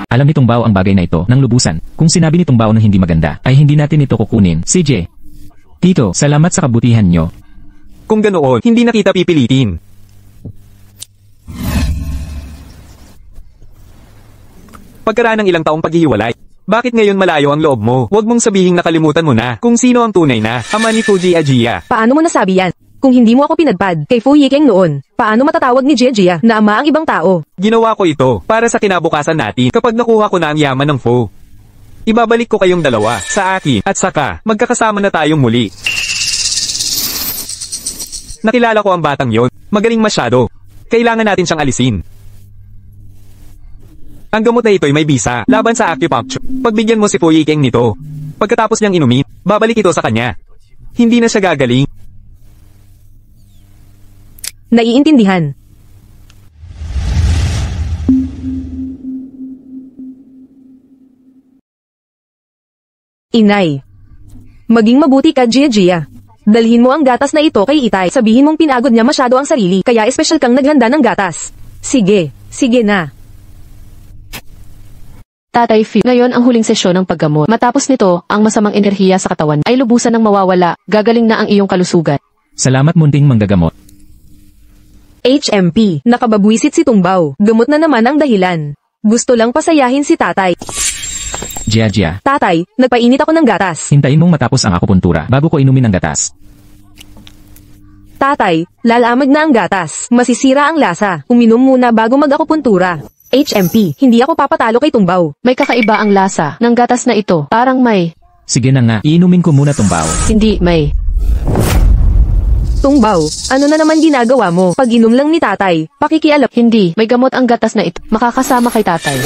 Alam ni Tungbaw ang bagay na ito ng lubusan. Kung sinabi ni Tungbaw na hindi maganda, ay hindi natin ito kukunin. CJ. Tito, salamat sa kabutihan nyo. Kung ganoon, hindi na kita pipilitin. Pagkaraan ng ilang taong paghihiwalay, bakit ngayon malayo ang loob mo? Huwag mong sabihing nakalimutan mo na kung sino ang tunay na ama ni Fu Jia. Paano mo nasabi yan? Kung hindi mo ako pinadpad kay Fu Yikeng noon, paano matatawag ni Jia na ama ang ibang tao? Ginawa ko ito para sa kinabukasan natin kapag nakuha ko na ang yaman ng Fu. Ibabalik ko kayong dalawa sa akin at saka magkakasama na tayong muli. Nakilala ko ang batang yon. Magaling masyado. Kailangan natin siyang alisin. Ang gamot na ito'y may bisa, laban sa acupuncture. Pagbigyan mo si Fu Yikeng nito. Pagkatapos niyang inumin, babalik ito sa kanya. Hindi na siya gagaling. Naiintindihan. Inay. Maging mabuti ka, Gia. Dalhin mo ang gatas na ito kay Itay. Sabihin mong pinagod niya masyado ang sarili, kaya espesyal kang naghanda ng gatas. Sige na. Tatay Fi, ngayon ang huling sesyon ng paggamot. Matapos nito, ang masamang enerhiya sa katawan ay lubusan ng mawawala, gagaling na ang iyong kalusugan. Salamat munting manggagamot. HMP, nakababwisit si Tungbaw. Gamot na naman ang dahilan. Gusto lang pasayahin si tatay. Gia. Tatay, nagpainit ako ng gatas. Hintayin mong matapos ang akupuntura bago ko inumin ang gatas. Tatay, lalamig na ang gatas. Masisira ang lasa. Uminom muna bago mag-akupuntura. HMP, hindi ako papatalo kay Tungbaw. May kakaiba ang lasa ng gatas na ito. Parang may. Sige na nga, iinumin ko muna Tungbaw. Hindi may. Tungbaw, ano na naman ginagawa mo? Pag inom lang ni tatay, pakikialap. Hindi, may gamot ang gatas na ito. Makakasama kay tatay.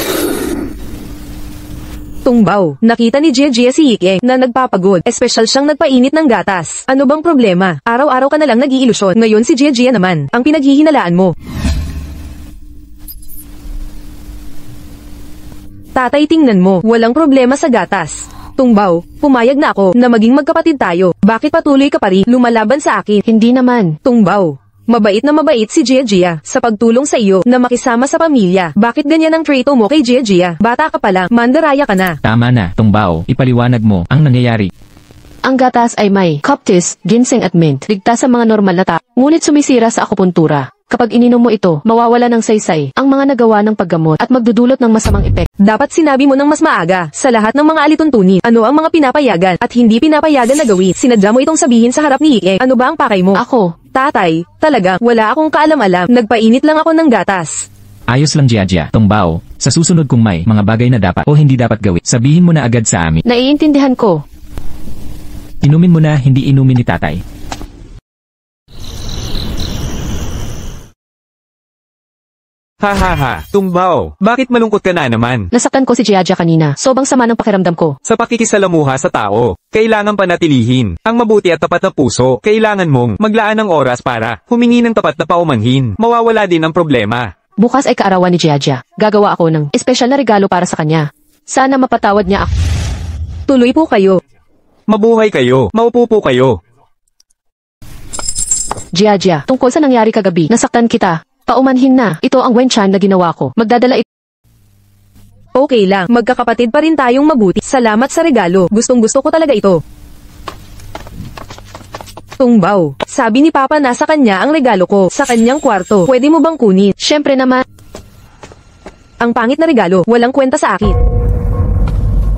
Tungbaw, nakita ni Gia si Yikeng na nagpapagod. Espesyal siyang nagpainit ng gatas. Ano bang problema? Araw-araw ka na lang nag-iilusyon. Ngayon si Gia naman, ang pinaghihinalaan mo. Tatay, tingnan mo, walang problema sa gatas. Tungbaw, pumayag na ako na maging magkapatid tayo. Bakit patuloy ka pa rin lumalaban sa akin? Hindi naman. Tungbaw, mabait na mabait si Gia sa pagtulong sa iyo na makisama sa pamilya. Bakit ganyan ang trato mo kay Gia? Bata ka pa lang, mandaraya ka na. Tama na, Tungbaw, ipaliwanag mo ang nangyayari. Ang gatas ay may coptis, ginseng at mint. Ligtas sa mga normal na tao, ngunit sumisira sa akupuntura. Kapag ininom mo ito, mawawala ng saysay ang mga nagawa ng paggamot at magdudulot ng masamang epekto. Dapat sinabi mo ng mas maaga sa lahat ng mga alituntunin. Ano ang mga pinapayagan at hindi pinapayagan na gawin. Sinadya mo itong sabihin sa harap ni Yikeng. Ano ba ang pakay mo? Ako. Tatay, talaga, wala akong kaalam-alam. Nagpainit lang ako ng gatas. Ayos lang Gia. Tungbaw, sa susunod kung may mga bagay na dapat o hindi dapat gawin, sabihin mo na agad sa amin. Naiintindihan ko. Inumin mo na, hindi inumin ni tatay. Ha, Tungbaw, bakit malungkot ka na naman? Nasaktan ko si Gia kanina. Sobrang sama ng pakiramdam ko. Sa pakikisalamuha sa tao, kailangan panatilihin ang mabuti at tapat na puso. Kailangan mong maglaan ng oras para humingi ng tapat na paumanhin. Mawawala din ang problema. Bukas ay kaarawan ni Gia. Gagawa ako ng espesyal na regalo para sa kanya. Sana mapatawad niya ako. Tuloy po kayo. Mabuhay kayo. Maupo po kayo. Gia, tungkol sa nangyari kagabi, nasaktan kita. Paumanhin na. Ito ang Wenchan na ginawa ko. Magdadala ito. Okay lang, magkakapatid pa rin tayong mabuti. Salamat sa regalo. Gustong-gusto ko talaga ito. Tungbaw, sabi ni Papa nasa kanya ang regalo ko, sa kanyang kwarto. Pwede mo bang kunin? Syempre naman. Ang pangit na regalo, walang kwenta sa akin.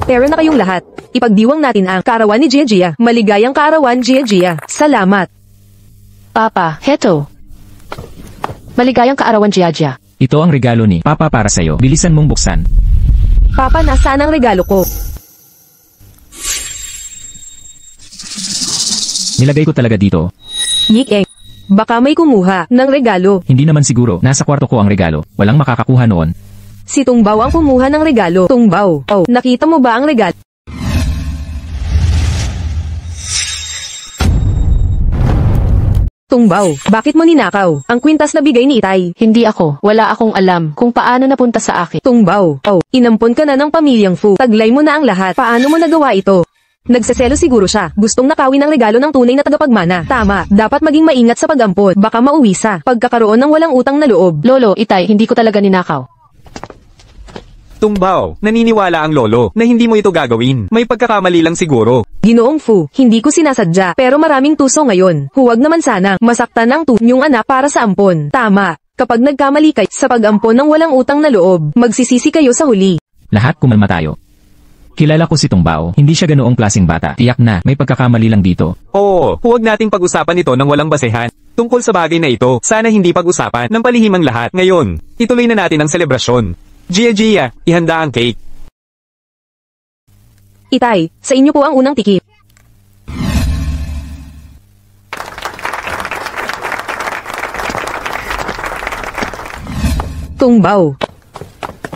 Pero na kayong lahat. Ipagdiwang natin ang kaarawan ni Gia. Maligayang kaarawan, Gia. Salamat. Papa, heto. Maligayang kaarawan, Gia. Ito ang regalo ni Papa para sa'yo. Bilisan mong buksan. Papa, nasaan ang regalo ko? Nilagay ko talaga dito. Yikeng, baka may kumuha ng regalo. Hindi naman siguro. Nasa kwarto ko ang regalo. Walang makakakuha noon. Si Tungbaw ang kumuha ng regalo. Tungbaw, oh, nakita mo ba ang regalo? Tungbaw, bakit mo ninakaw ang kwintas na bigay ni Itay? Hindi ako. Wala akong alam kung paano napunta sa akin. Tungbaw, oh, inampon ka na ng pamilyang Fu. Taglay mo na ang lahat. Paano mo nagawa ito? Nagseselo siguro siya. Gustong nakawin ang regalo ng tunay na tagapagmana. Tama, dapat maging maingat sa pag-ampon. Baka mauwi sa pagkakaroon ng walang utang na loob. Lolo, Itay, hindi ko talaga ninakaw. Tungbaw, naniniwala ang lolo na hindi mo ito gagawin. May pagkakamali lang siguro. Ginoong Fu, hindi ko sinasadya, pero maraming tuso ngayon. Huwag naman sana masaktan ang yung anak para sa ampon. Tama, kapag nagkamali kayo sa pag-ampon ng walang utang na loob, magsisisi kayo sa huli. Lahat kumalma tayo. Kilala ko si Tungbaw, hindi siya ganoong klaseng bata. Tiyak na, may pagkakamali lang dito. Oo, huwag nating pag-usapan ito ng walang basehan. Tungkol sa bagay na ito, sana hindi pag-usapan ng palihim ang lahat. Ngayon, ituloy na natin ang selebrasyon. Gia, ihanda ang cake. Itay, sa inyo po ang unang tikip. Tungbaw.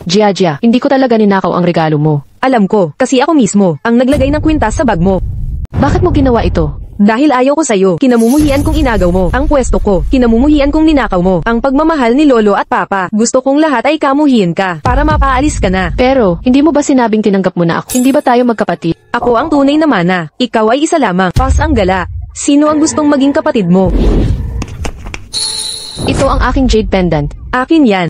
Jia, hindi ko talaga ninakaw ang regalo mo. Alam ko, kasi ako mismo, ang naglagay ng kwintas sa bag mo. Bakit mo ginawa ito? Dahil ayaw ko sa'yo, kinamumuhian kong inagaw mo. Ang pwesto ko, kinamumuhian kong ninakaw mo. Ang pagmamahal ni Lolo at Papa, gusto kong lahat ay kamuhian ka, para mapaalis ka na. Pero, hindi mo ba sinabing tinanggap mo na ako? Hindi ba tayo magkapatid? Ako ang tunay na mana, ikaw ay isa lamang, pas ang gala. Sino ang gustong maging kapatid mo? Ito ang aking jade pendant. Akin yan.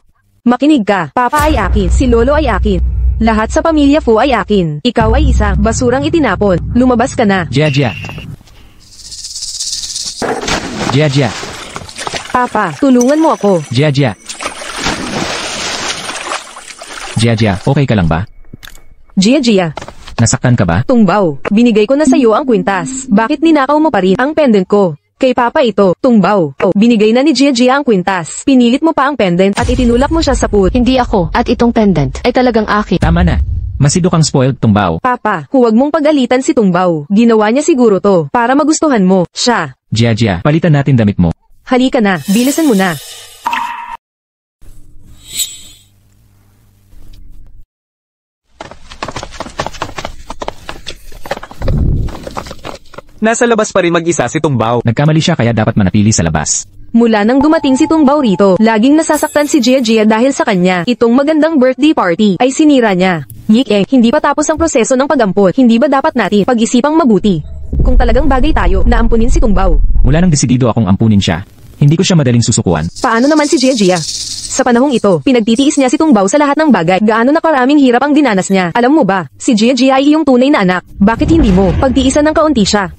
Makinig ka, Papa ay akin, si Lolo ay akin. Lahat sa pamilya Fu ay akin. Ikaw ay isa, basurang itinapon. Lumabas ka na. Jia. Papa, tulungan mo ako. Jia. Okay ka lang ba? Jia. Nasaktan ka ba? Tungbaw, binigay ko na sa'yo ang kwintas. Bakit ninakaw mo pa rin ang pendant ko? Kay Papa ito, Tungbaw. Binigay na ni Jia ang kwintas. Pinilit mo pa ang pendant at itinulak mo siya sa put. Hindi ako, at itong pendant ay talagang akin. Tama na. Masido kang spoiled, Tungbaw. Papa, huwag mong pag-alitan si Tungbaw. Ginawa niya siguro to, para magustuhan mo, siya. Jia, palitan natin damit mo. Halika na, bilisan mo na. Nasa labas pa rin mag-isa si Tungbaw. Nagkamali siya kaya dapat manatili sa labas. Mula nang dumating si Tungbaw rito, laging nasasaktan si Jia dahil sa kanya. Itong magandang birthday party ay sinira niya. Hindi pa tapos ang proseso ng pag-ampon. Hindi ba dapat natin pag-isipang mabuti? Kung talagang bagay tayo na ampunin si Tungbaw. Mula nang desidido akong ampunin siya, hindi ko siya madaling susukuan. Paano naman si Jia? Sa panahong ito, pinagtitiis niya si Tungbaw sa lahat ng bagay. Gaano na karaming hirap ang dinanas niya. Alam mo ba, si Jia ay iyong tunay na anak. Bakit hindi mo pagtiisan ng kaunti siya?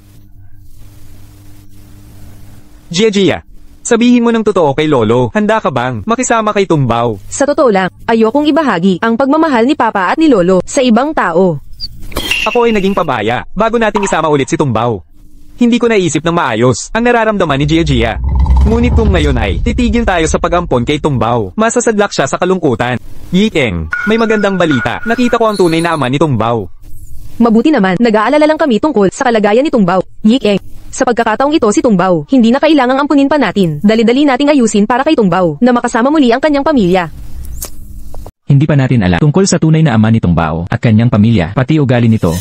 Jia, sabihin mo ng totoo kay Lolo. Handa ka bang makisama kay Tungbaw? Sa totoo lang, ayokong ibahagi ang pagmamahal ni Papa at ni Lolo sa ibang tao. Ako ay naging pabaya bago nating isama ulit si Tungbaw. Hindi ko naisip ng maayos ang nararamdaman ni Jia. Ngunit kung ngayon ay titigil tayo sa pag-ampon kay Tungbaw, masasadlak siya sa kalungkutan. Yikeng, may magandang balita. Nakita ko ang tunay na ama ni Tungbaw. Mabuti naman, nag-aalala lang kami tungkol sa kalagayan ni Tungbaw. Sa pagkakataong ito si Tungbaw, hindi na kailangang ampunin pa natin. Dali-dali nating ayusin para kay Tungbaw na makasama muli ang kanyang pamilya. Hindi pa natin alam tungkol sa tunay na ama ni Tungbaw at kanyang pamilya, pati ugali nito.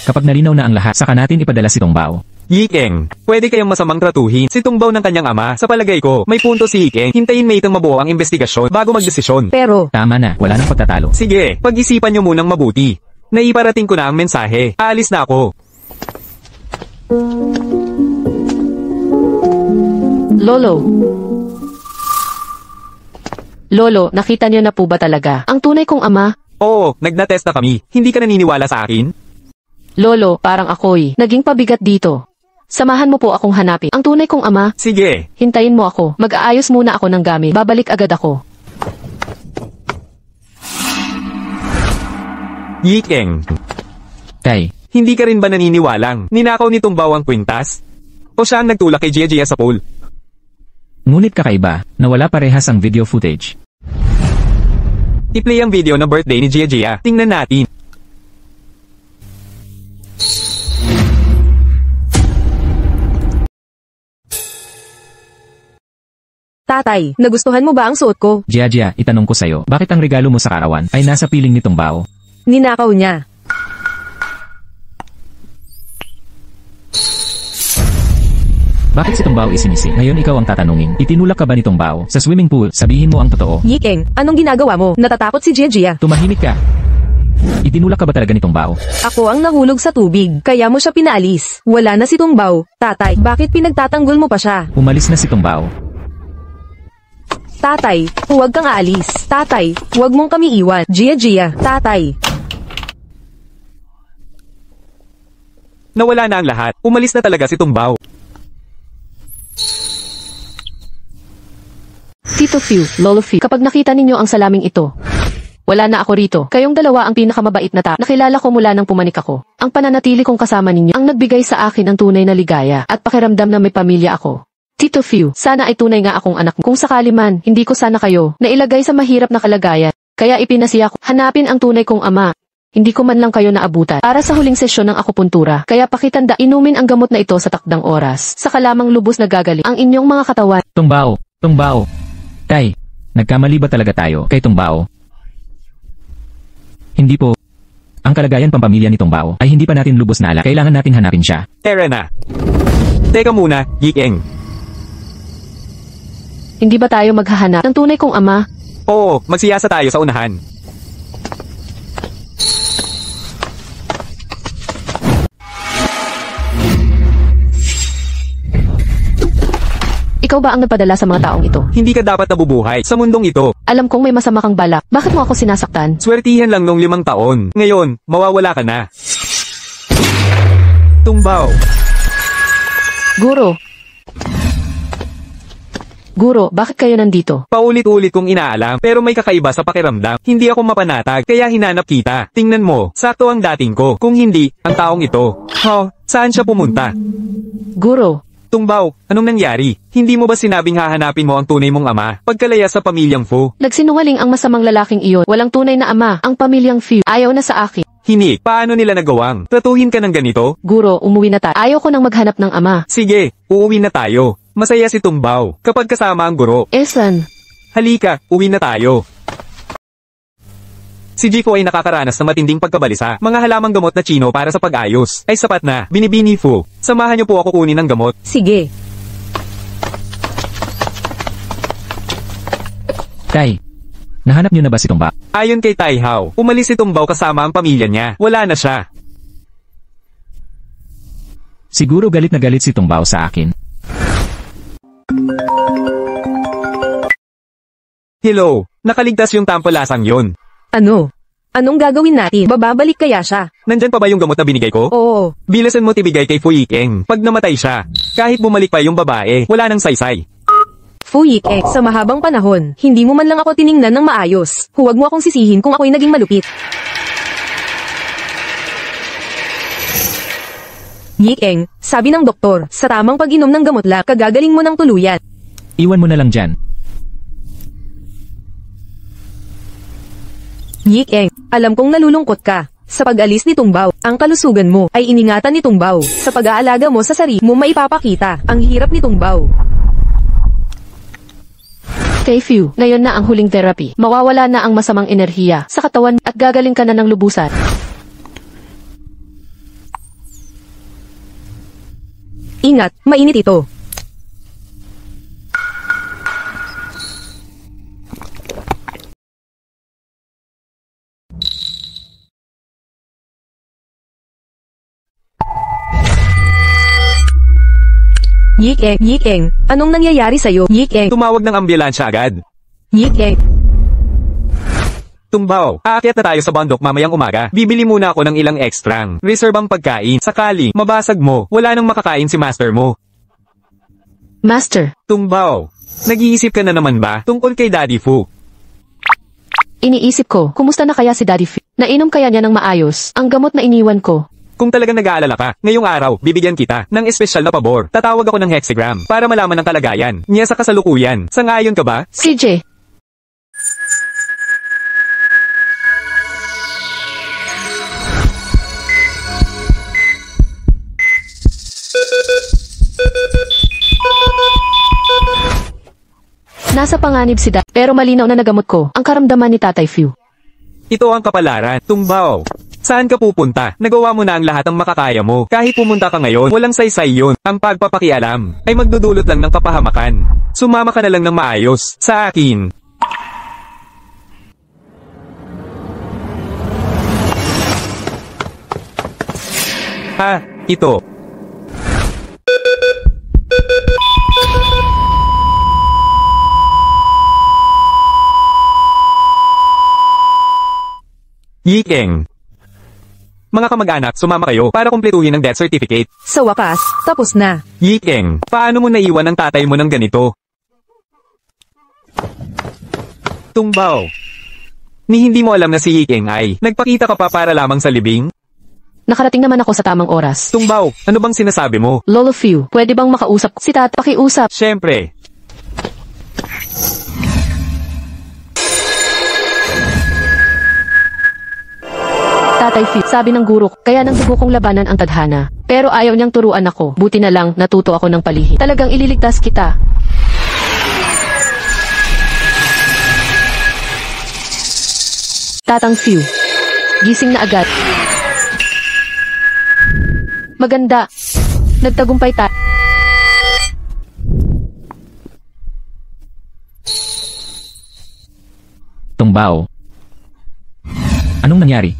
Kapag nalinaw na ang lahat, saka natin ipadala si Tungbaw. Yikeng, pwede kayang masamang tratuhin si Tungbaw ng kanyang ama. Sa palagay ko, may punto si Yikeng. Hintayin may itang mabuo ang investigasyon bago magdesisyon. Pero, Tama na, wala nang pagtatalo. Sige, pag-isipan nyo munang mabuti. Naiparating ko na ang mensahe. Aalis na ako. Lolo, nakita niyo na po ba talaga ang tunay kong ama? Oo, nagnatest na kami. Hindi ka naniniwala sa akin? Lolo, parang ako'y naging pabigat dito. Samahan mo po akong hanapin ang tunay kong ama. Sige. Hintayin mo ako. Mag-aayos muna ako ng gamit. Babalik agad ako. Yikeng, Tay, hindi ka rin ba naniniwalang ninakaw ni Tungbaw ang kwintas? O siya ang nagtulak kay Jia sa pool? ngunit kakaiba, na wala parehas ang video footage. I-play ang video na birthday ni Jia. Tingnan natin. Tatay, nagustuhan mo ba ang suot ko? Jia, itanong ko sa'yo, bakit ang regalo mo sa karawan ay nasa piling ni Tungbaw? Ninakaw niya. Bakit si Tungbaw isinisi? Ngayon ikaw ang tatanungin. Itinulak ka ba ni Tungbaw sa swimming pool? Sabihin mo ang totoo. Yikeng, anong ginagawa mo? Natatakot si Jia. Tumahimik ka. Itinulak ka ba talaga ni Tungbaw? Ako ang nahulog sa tubig, kaya mo siya pinaalis. Wala na si Tungbaw. Tatay, bakit pinagtatanggol mo pa siya? Umalis na si Tungbaw. Tatay, huwag kang aalis. Tatay, huwag mong kami iwan. Jia, tatay. Nawala na ang lahat. Umalis na talaga si Tungbaw. Tito Few, Lolo Few, kapag nakita ninyo ang salaming ito, wala na ako rito. Kayong dalawa ang pinakamabait na tao. Nakilala ko mula nang pumanik ako. Ang pananatili kong kasama ninyo ang nagbigay sa akin ang tunay na ligaya at pakiramdam na may pamilya ako. Tito Few, sana ay tunay nga akong anak. Kung sakali man, hindi ko sana kayo nailagay sa mahirap na kalagayan. Kaya ipinasiya ko, hanapin ang tunay kong ama. Hindi ko man lang kayo naabutan para sa huling sesyon ng akupuntura. Kaya pakitanda, inumin ang gamot na ito sa takdang oras. Saka lamang lubos na gagaling ang inyong mga katawan. Tungbaw. Tay, Nagkamali ba talaga tayo kay Tungbao? Hindi po. Ang kalagayan pampamilya ni Tungbao ay hindi pa natin lubos na alak. Kailangan natin hanapin siya. Tara na. Teka muna, Yikeng. Hindi ba tayo maghahanap ng tunay kong ama? Oo, magsiyasa tayo sa unahan. Ikaw ba ang nagpadala sa mga taong ito? Hindi ka dapat nabubuhay sa mundong ito. Alam kong may masama kang balak. Bakit mo ako sinasaktan? Swertihan lang nung 5 taon. Ngayon, mawawala ka na. Tungbao. Guro, bakit kayo nandito? Paulit-ulit kong inaalam, pero may kakaiba sa pakiramdam. Hindi ako mapanatag, kaya hinanap kita. Tingnan mo, sakto ang dating ko. Kung hindi, ang taong ito. Saan siya pumunta? Guro, Tungbao, anong nangyari? Hindi mo ba sinabing hahanapin mo ang tunay mong ama? Pagkalaya sa pamilyang Fu. nagsinungaling ang masamang lalaking iyon. Walang tunay na ama. Ang pamilyang Fu ayaw na sa akin. Hinik, paano nila nagawang? Tratuhin ka ng ganito? Guro, umuwi na tayo. Ayaw ko nang maghanap ng ama. Sige, uuwi na tayo. Masaya si Tungbao kapag kasama ang guro. Esan, Halika, uwi na tayo. Si Jiko ay nakakaranas ng matinding pagkabalisa. Mga halamang gamot na Chino para sa pag-ayos. Ay sapat na, binibini Fu. Samahan niyo po ako kunin ng gamot. Sige. Tay, nahanap niyo na ba si Tungbao? Ayon kay Tai Hao, umalis si Tungbao kasama ang pamilya niya. Wala na siya. Siguro galit na galit si Tungbao sa akin. Hello, nakaligtas yung tampolasang yon. Ano? Anong gagawin natin? Bababalik kaya siya? Nandyan pa ba yung gamot na binigay ko? Oo. Bilasan mo tibigay kay Fu Yikeng. Pag namatay siya, kahit bumalik pa yung babae, wala nang saysay. Fuyik sa mahabang panahon, hindi mo man lang ako tiningnan ng maayos. Huwag mo akong sisihin kung ako'y naging malupit. Yikeng, sabi ng doktor, sa tamang pag-inom ng gamot lang, kagagaling mo ng tuluyan. Iwan mo na lang dyan. Yikeng, alam kong nalulungkot ka. Sa pag-alis ni Tungbao, ang kalusugan mo ay iningatan ni Tungbao. Sa pag-aalaga mo sa sarili mo maipapakita ang hirap ni Tungbao. kay Fu, ngayon na ang huling therapy. Mawawala na ang masamang enerhiya sa katawan at gagaling ka na ng lubusan. Ingat, mainit ito. Yikeng, anong nangyayari sa'yo? Yikeng, Tumawag ng ambulansya agad. Yikeng, Tungbao, aakyat na tayo sa bundok mamayang umaga. Bibili muna ako ng ilang ekstrang. Reserve ang pagkain. Sakali, mabasag mo, wala nang makakain si master mo. Master, Tungbao, nag-iisip ka na naman ba tungkol kay Daddy Fu? iniisip ko, kumusta na kaya si Daddy Fu? Nainom kaya niya ng maayos ang gamot na iniwan ko? Kung talagang nag-aalala ka, ngayong araw, bibigyan kita ng espesyal na pabor. Tatawag ako ng hexagram para malaman ang kalagayan niya sa kasalukuyan. Sangayon ka ba? CJ, nasa panganib si Dad, pero malinaw na nagamot ko ang karamdaman ni Tatay Fu. Ito ang kapalaran, Tungbao. Saan ka pupunta? Nagawa mo na ang lahat ng makakaya mo. Kahit pumunta ka ngayon, walang saysay yun. Ang pagpapakialam ay magdudulot lang ng kapahamakan. Sumama ka na lang ng maayos sa akin. Ito. Yikeng. Mga kamag-anak, sumama kayo para kumpletuhin ang death certificate. sa wakas, tapos na. Yikeng, paano mo naiwan ang tatay mo ng ganito? Tungbao. Ni hindi mo alam na si Yikeng ay nagpakita ka pa para lamang sa libing? Nakarating naman ako sa tamang oras. Tungbao, ano bang sinasabi mo? Lolo Fu, pwede bang makausap si Tat? Pakiusap. Siyempre. Tatay Fu, sabi ng guro, kaya nang dugo kong labanan ang tadhana. Pero ayaw niyang turuan ako. Buti na lang, natuto ako ng palihim. Talagang ililigtas kita. Tatang Few. Gising na agad. Maganda. Nagtagumpay tayo. Tungbao. Anong nangyari?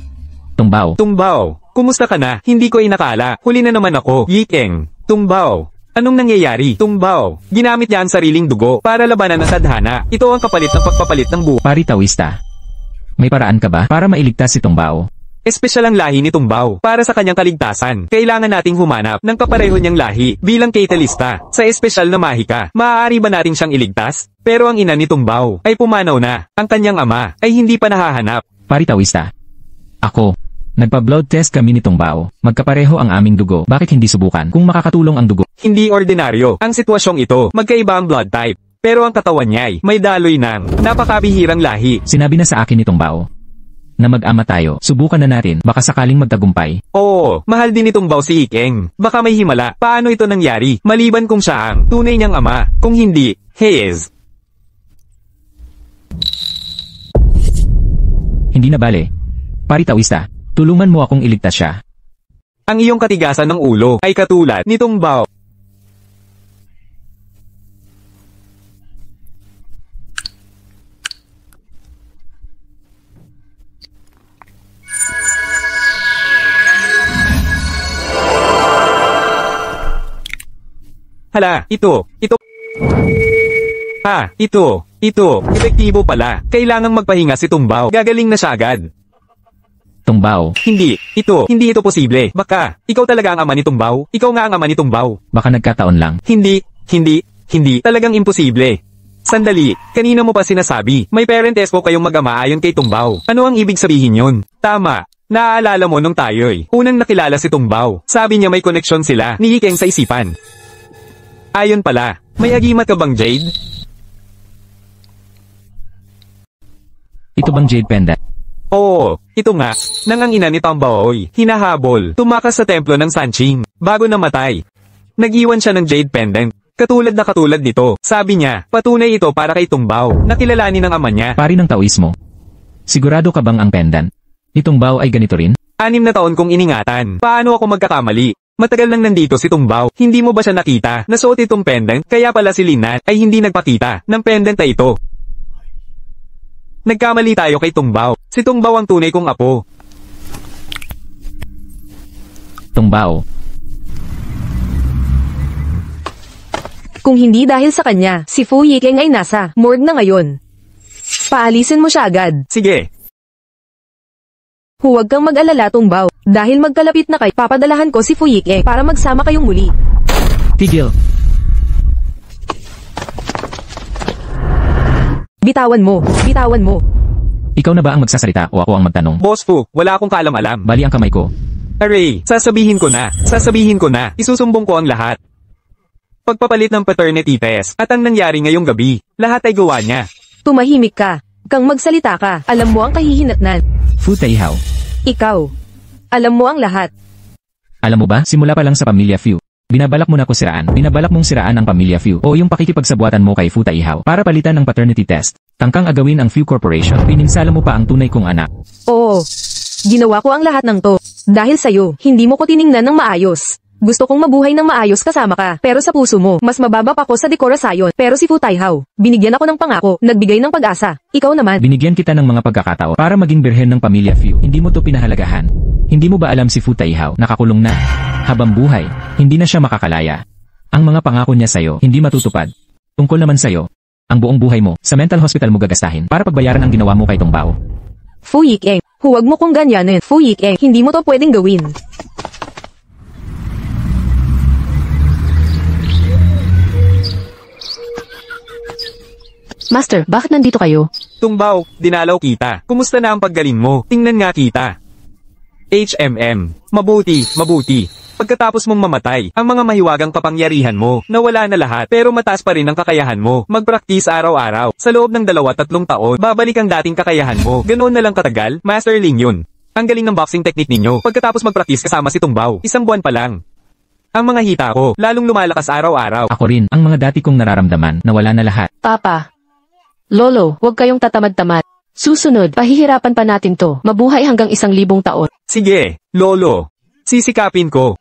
Tungbao. Tungbao, kumusta ka na? Hindi ko inakala. Huli na naman ako. Yikeng. Tungbao. Anong nangyayari? Tungbao. Ginamit niya ang sariling dugo para labanan ang tadhana. Ito ang kapalit ng pagpapalit ng buhay. Pari Tawista. May paraan ka ba para mailigtas si Tungbao? Espesyal ang lahi ni Tungbao para sa kanyang kaligtasan. Kailangan nating humanap ng kapareho niyang lahi bilang Catalista sa espesyal na mahika. Maaari ba nating siyang iligtas? Pero ang ina ni Tungbao ay pumanaw na. Ang kanyang ama ay hindi pa nahahanap. Pari Tawista. Ako. Nagpa-blood test kami ni Tungbao. Magkapareho ang aming dugo. Bakit hindi subukan kung makakatulong ang dugo? Hindi ordinaryo ang sitwasyong ito. Magkaiba ang blood type. Pero ang katawan niya ay may daloy ng napakabihirang lahi. Sinabi na sa akin ni Tungbao na mag-ama tayo. Subukan na natin. Baka sakaling magtagumpay. Oo, mahal din ni Tungbao si Ikeng. Baka may himala. Paano ito nangyari? Maliban kung siya ang tunay niyang ama. Kung hindi, he is. Hindi na bale. Pari Tawista, tulungan mo akong iligtas siya. Ang iyong katigasan ng ulo ay katulad ni Tungbao. Hala, ito. Ito. Epektibo pala. Kailangang magpahinga si Tungbao. Gagaling na siya agad. Tungbao. Hindi ito posible. Baka, ikaw talaga ang ama ni Tungbao. Ikaw nga ang ama ni Tungbao. Baka nagkataon lang. Hindi. Talagang imposible. Sandali, kanina mo pa sinasabi, may parentes ko kayong mag-ama ayon kay Tungbao. Ano ang ibig sabihin yun? Tama. Naaalala mo nung tayo'y unang nakilala si Tungbao. Sabi niya may koneksyon sila ni Ikeng sa isipan. Ayon pala, may agimat ka bang Jade? Ito bang Jade Pendant? Oo, ito nga, nang ang ina ni Tambaoy, hinahabol, tumakas sa templo ng Sanqing, bago namatay. Nag-iwan siya ng Jade Pendant, katulad nito. Sabi niya, patunay ito para kay Tungbao, nakilalanin ng ama niya. Pari ng Taoismo. Sigurado ka bang ang pendant ni Tungbao ay ganito rin? 6 na taon kong iningatan, paano ako magkakamali? Matagal nang nandito si Tungbao, hindi mo ba siya nakita? Nasuot itong pendant, kaya pala si Linat ay hindi nagpakita ng pendant na ito. Nagkamali tayo kay Tungbao. Si Tungbao ang tunay kong apo. Tungbao. Kung hindi dahil sa kanya, si Fu Yikeng ay nasa morgue na ngayon. Paalisin mo siya agad. Sige. Huwag kang mag-alala, Tungbao. Dahil magkalapit na kay, papadalahan ko si Fu Yikeng para magsama kayong muli. Tigil. Bitawan mo. Ikaw na ba ang magsasalita o ako ang magtanong? Boss Fu, wala akong kaalam-alam. Bali ang kamay ko. Aray, sasabihin ko na. Isusumbong ko ang lahat. Pagpapalit ng paternity test at ang nangyari ngayong gabi, lahat ay gawa niya. Tumahimik ka. Kang magsalita ka. Alam mo ang kahihinatnan. Fu Taihaw. Ikaw. Alam mo ang lahat. Alam mo ba, simula pa lang sa pamilya Fu. Binabalak mo na ko siraan. Binabalak mong siraan ang pamilya Fu o yung pakikipagsabuatan mo kay Fu Taihaw para palitan ng paternity test. Tangkang agawin ang Fu Corporation. Pininsala mo pa ang tunay kong anak. Oo. Ginawa ko ang lahat ng to. Dahil sa'yo, hindi mo ko tiningnan ng maayos. Gusto kong mabuhay ng maayos kasama ka, pero sa puso mo, mas mababa pa ko sa dekorasyon. Pero si Fu Taihaw, binigyan ako ng pangako, nagbigay ng pag-asa. Ikaw naman. Binigyan kita ng mga pagkakataon para maging birhen ng pamilya Fu. Hindi mo to pinahalagahan. Hindi mo ba alam si Fu Taihaw, nakakulong na? Habang buhay, hindi na siya makakalaya. Ang mga pangako niya sa'yo, hindi matutupad. Tungkol naman sa'yo, ang buong buhay mo, sa mental hospital mo gagastahin para pagbayaran ang ginawa mo kay Tungbao. Fu Yikeng, huwag mo kong ganyanin. Fu Yikeng, hindi mo to pwedeng gawin. Master, bakit nandito kayo? Tungbao, dinalaw kita. Kumusta na ang paggaling mo? Tingnan nga kita. Mabuti. Pagkatapos mong mamatay, ang mga mahiwagang kapangyarihan mo, nawala na lahat, pero mataas pa rin ang kakayahan mo. Mag-practice araw-araw. Sa loob ng 2-3 taon, babalik ang dating kakayahan mo. Ganoon na lang katagal, Master Ling yun. Ang galing ng boxing technique ninyo. Pagkatapos mag-practice kasama si Tungbao, 1 buwan pa lang. Ang mga hita ko, lalong lumalakas araw-araw. Ako rin, ang mga dati kong nararamdaman, nawala na lahat. Papa. Lolo, huwag kayong tatamad-tamad. Susunod, pahihirapan pa natin to. Mabuhay hanggang 1,000 taon. Sige, Lolo. Sisikapin ko.